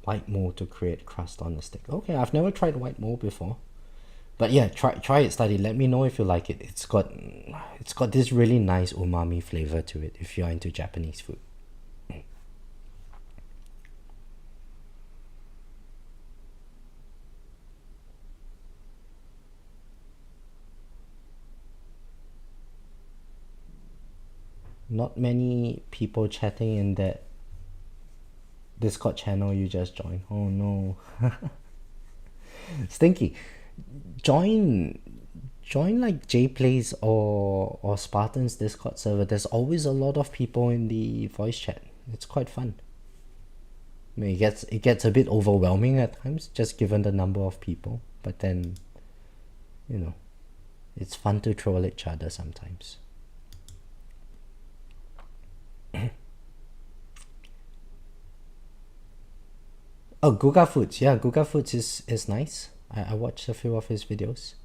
white mold to create crust on the stick. Okay, I've never tried white mold before. But yeah, try it, study. Let me know if you like it. It's got this really nice umami flavor to it if you're into Japanese food. Not many people chatting in that Discord channel you just joined. Oh no. Stinky. Join like JPlays or Spartan's Discord server. There's always a lot of people in the voice chat. It's quite fun. I mean, it gets a bit overwhelming at times, just given the number of people. But then, it's fun to troll each other sometimes. Oh, Guga Foods. Yeah, Guga Foods is nice. I watched a few of his videos.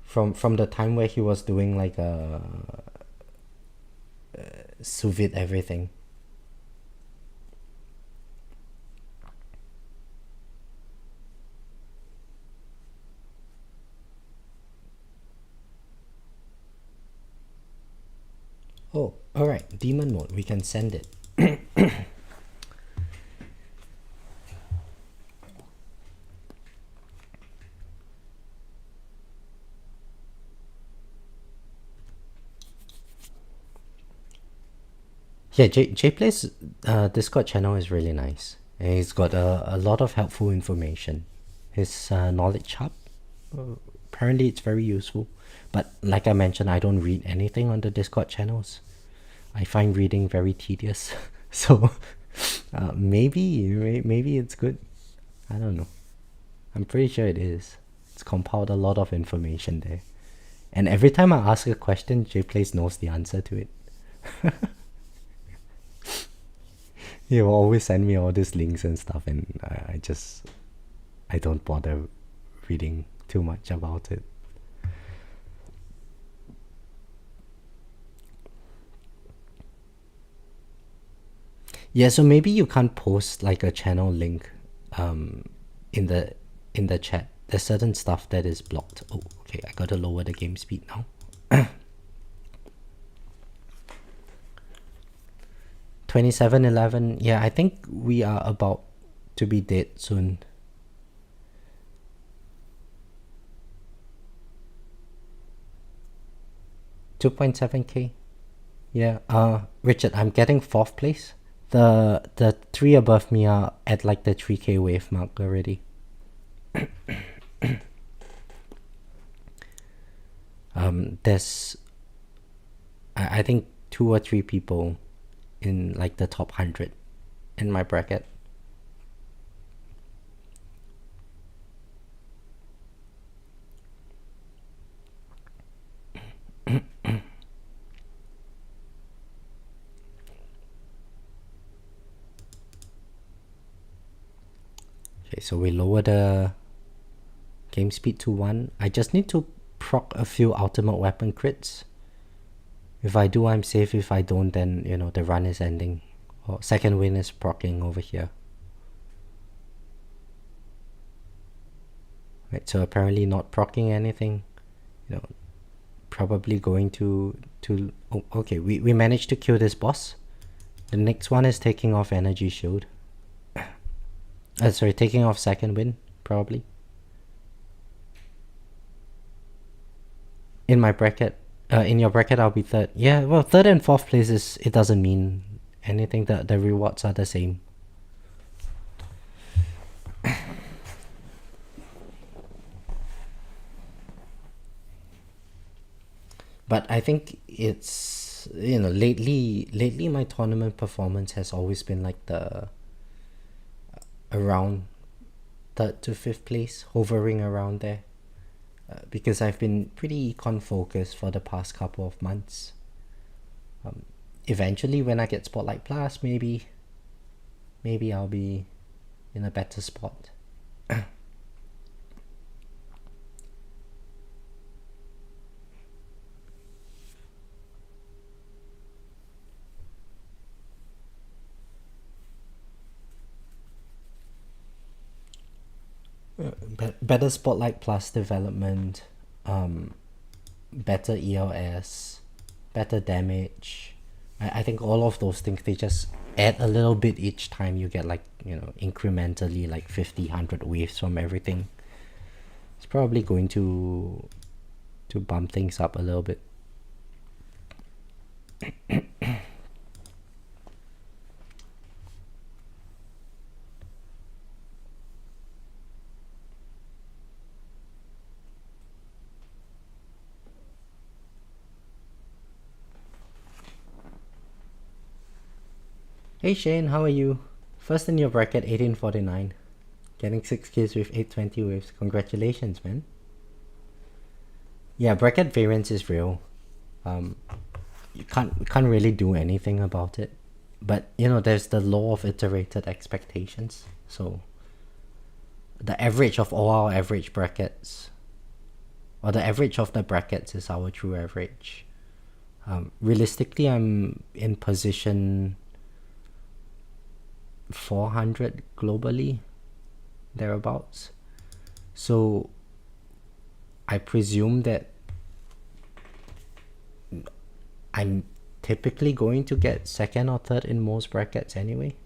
From the time where he was doing like a sous vide everything. Oh, alright. Demon mode. We can send it. Yeah, JPlay's Discord channel is really nice. And he's got a lot of helpful information. His knowledge hub, apparently it's very useful. But like I mentioned, I don't read anything on the Discord channels. I find reading very tedious. So maybe it's good. I don't know. I'm pretty sure it is. It's compiled a lot of information there. And every time I ask a question, JPlays knows the answer to it. He will always send me all these links and stuff, and I don't bother reading too much about it. Yeah, so maybe you can't post like a channel link in the chat. There's certain stuff that is blocked. Oh, okay, I gotta lower the game speed now. 2711. Yeah, I think we are about to be dead soon. $2.7K. Yeah. Richard, I'm getting 4th place. The 3 above me are at like the 3K wave mark already. There's I think 2 or 3 people in like the top 100 in my bracket. Okay, so we lower the game speed to 1. I just need to proc a few ultimate weapon crits. If I do, I'm safe. If I don't, then the run is ending. Or second win is proccing over here. Right, so apparently not proccing anything. Probably going to oh, okay, we managed to kill this boss. The next one is taking off energy shield. Sorry, taking off second win, probably. In my bracket, in your bracket, I'll be 3rd. Yeah, well, 3rd and 4th places, it doesn't mean anything. The rewards are the same. But I think it's lately my tournament performance has always been like the around 3rd to 5th place, hovering around there. Because I've been pretty econ focused for the past couple of months. Eventually, when I get Spotlight Plus, maybe I'll be in a better spot. Better Spotlight Plus development, better ELS, better damage. I think all of those things, they just add a little bit each time you get like, incrementally like 50, 100 waves from everything. It's probably going to bump things up a little bit. Hey Shane, how are you? First in your bracket, 1849. Getting 6 kills with 820 waves. Congratulations, man. Yeah, bracket variance is real. You can't really do anything about it. But there's the law of iterated expectations. So the average of all our average brackets, or the average of the brackets, is our true average. Realistically, I'm in position 400 globally, thereabouts. So I presume that I'm typically going to get second or third in most brackets anyway.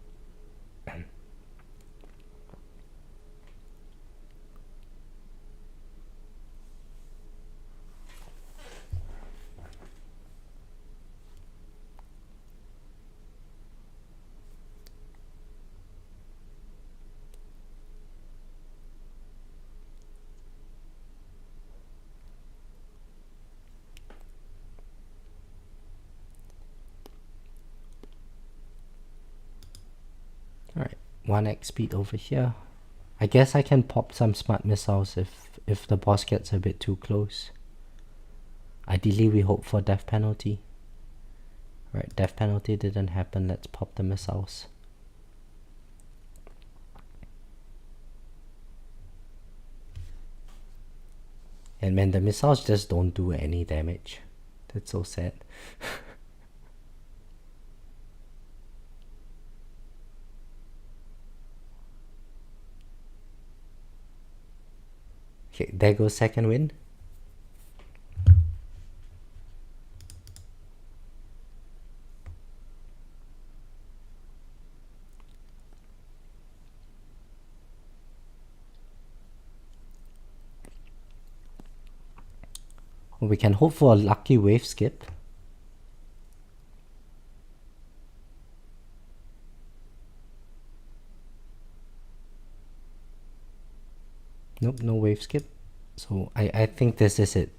Alright, 1x speed over here. I guess I can pop some smart missiles if the boss gets a bit too close. Ideally, we hope for death penalty. Right, death penalty didn't happen. Let's pop the missiles. And man, the missiles just don't do any damage. That's so sad. Okay, there goes second win. We can hope for a lucky wave skip. Nope, no wave skip. So I think this is it.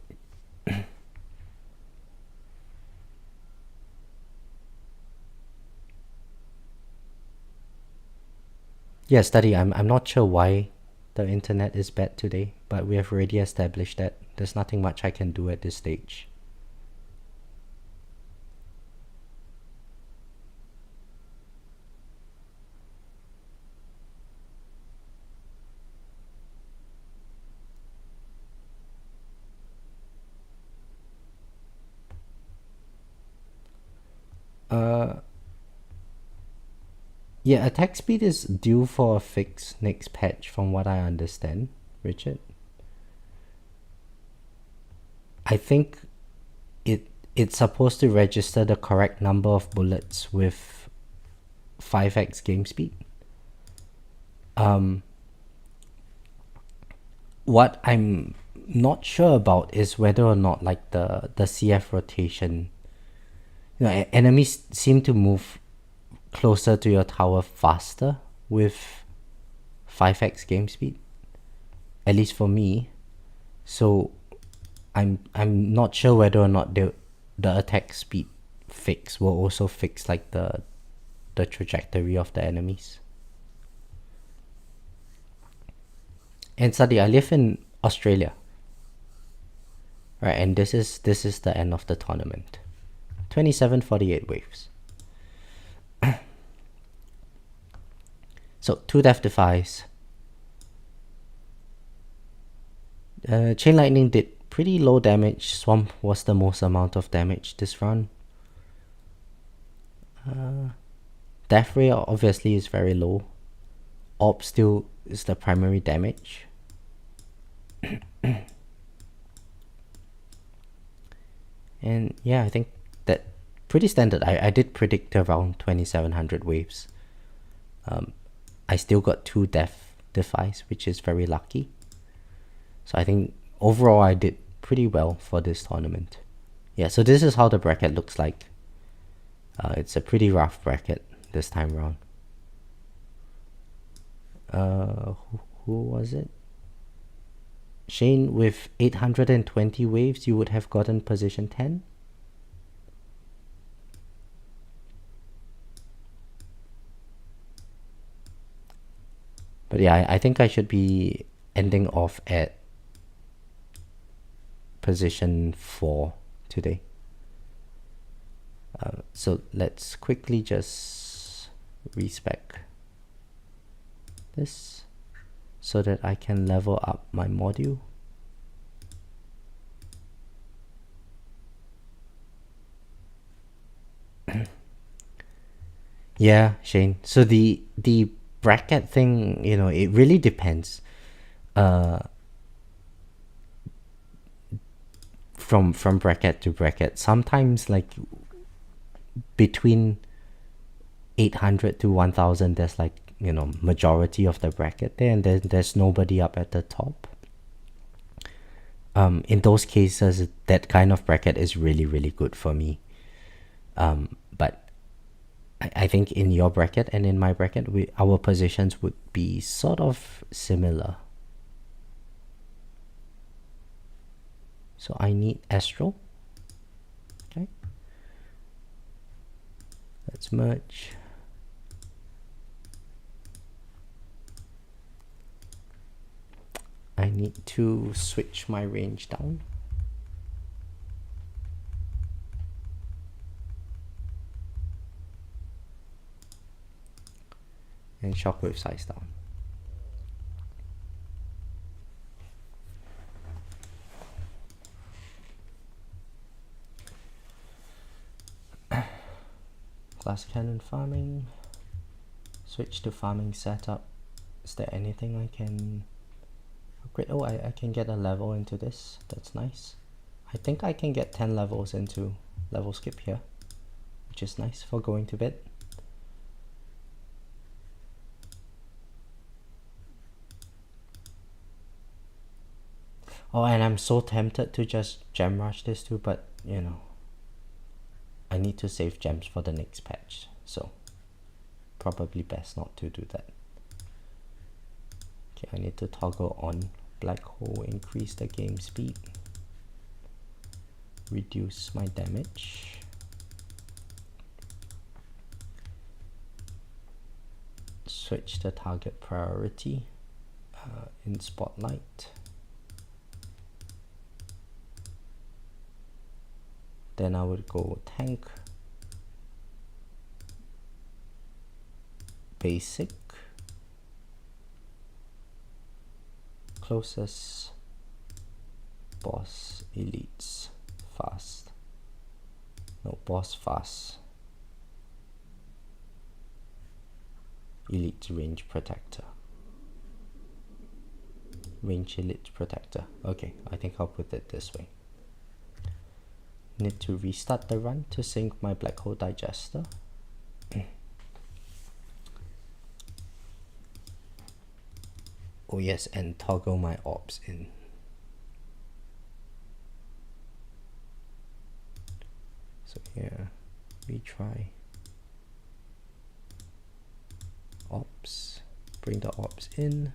Yeah, study. I'm not sure why the internet is bad today, but we have already established that. There's nothing much I can do at this stage. Yeah, attack speed is due for a fix next patch from what I understand, Richard. I think it's supposed to register the correct number of bullets with 5x game speed. What I'm not sure about is whether or not like the CF rotation, enemies seem to move closer to your tower faster with 5x game speed, at least for me. So I'm not sure whether or not the attack speed fix will also fix like the trajectory of the enemies. And Sadi, I live in Australia, right? And this is the end of the tournament. 2748 waves. So 2 death defies. Chain lightning did pretty low damage. Swamp was the most amount of damage this run. Death ray obviously is very low. Orb still is the primary damage. And yeah, I think that pretty standard. I did predict around 2700 waves. I still got 2 defies, which is very lucky. So I think overall I did pretty well for this tournament. Yeah, so this is how the bracket looks like. It's a pretty rough bracket this time around. Who was it? Shane, with 820 waves, you would have gotten position 10. But yeah, I think I should be ending off at position 4 today. So let's quickly just respec this so that I can level up my module. Yeah, Shane. So the bracket thing, you know, it really depends. From bracket to bracket. Sometimes like between 800 to 1000, there's like, you know, majority of the bracket there, and then there's nobody up at the top. In those cases, that kind of bracket is really, really good for me. But I think in your bracket and in my bracket, our positions would be sort of similar. So I need Astral. Okay. Let's merge. I need to switch my range down. And shockwave size down. Glass cannon farming. Switch to farming setup. Is there anything I can upgrade? Oh, I can get a level into this. That's nice. I think I can get 10 levels into level skip here, which is nice for going to bed. Oh, and I'm so tempted to just gem rush this too, but you know, I need to save gems for the next patch, so probably best not to do that. Okay, I need to toggle on black hole, increase the game speed, reduce my damage. Switch the target priority in spotlight. Then I would go tank, basic, closest, boss, elites, fast. No, boss, fast. Elite, range, protector. Range, elite, protector. Okay, I think I'll put it this way. Need to restart the run to sync my black hole digester. Oh yes, and toggle my orbs in. So here, retry. Orbs, bring the orbs in.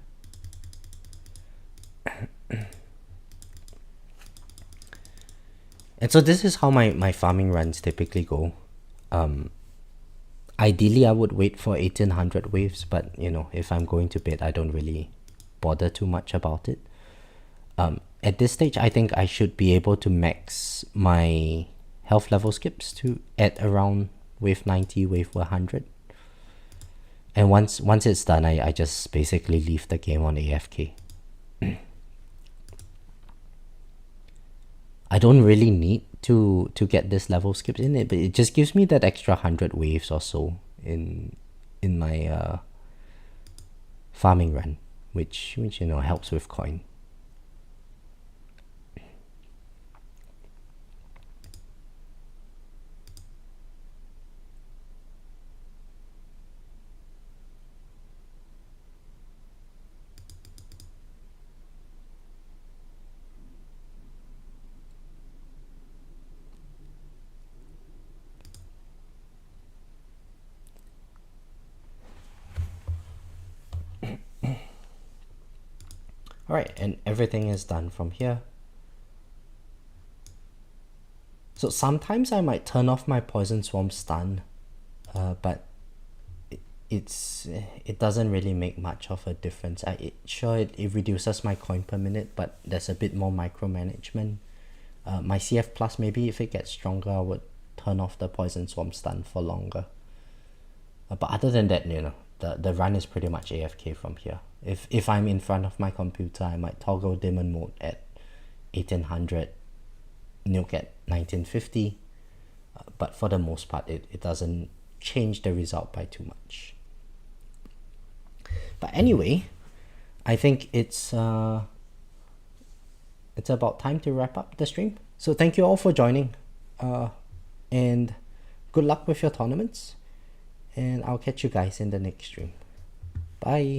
And so this is how my farming runs typically go. Ideally I would wait for 1800 waves, but you know, if I'm going to bed, I don't really bother too much about it. At this stage, I think I should be able to max my health level skips to at around wave 90, wave 100. And once it's done, I just basically leave the game on AFK. I don't really need to get this level skipped in it, but it just gives me that extra 100 waves or so in my farming run, which you know helps with coin. Alright, and everything is done from here. So sometimes I might turn off my Poison Swarm stun, but it doesn't really make much of a difference. It reduces my coin per minute, but there's a bit more micromanagement. My CF plus, maybe if it gets stronger, I would turn off the Poison Swarm stun for longer. But other than that, you know, the run is pretty much AFK from here. If I'm in front of my computer, I might toggle Demon mode at 1800, nuke at 1950, but for the most part, it doesn't change the result by too much. But anyway, I think it's about time to wrap up the stream. So thank you all for joining, and good luck with your tournaments, and I'll catch you guys in the next stream. Bye.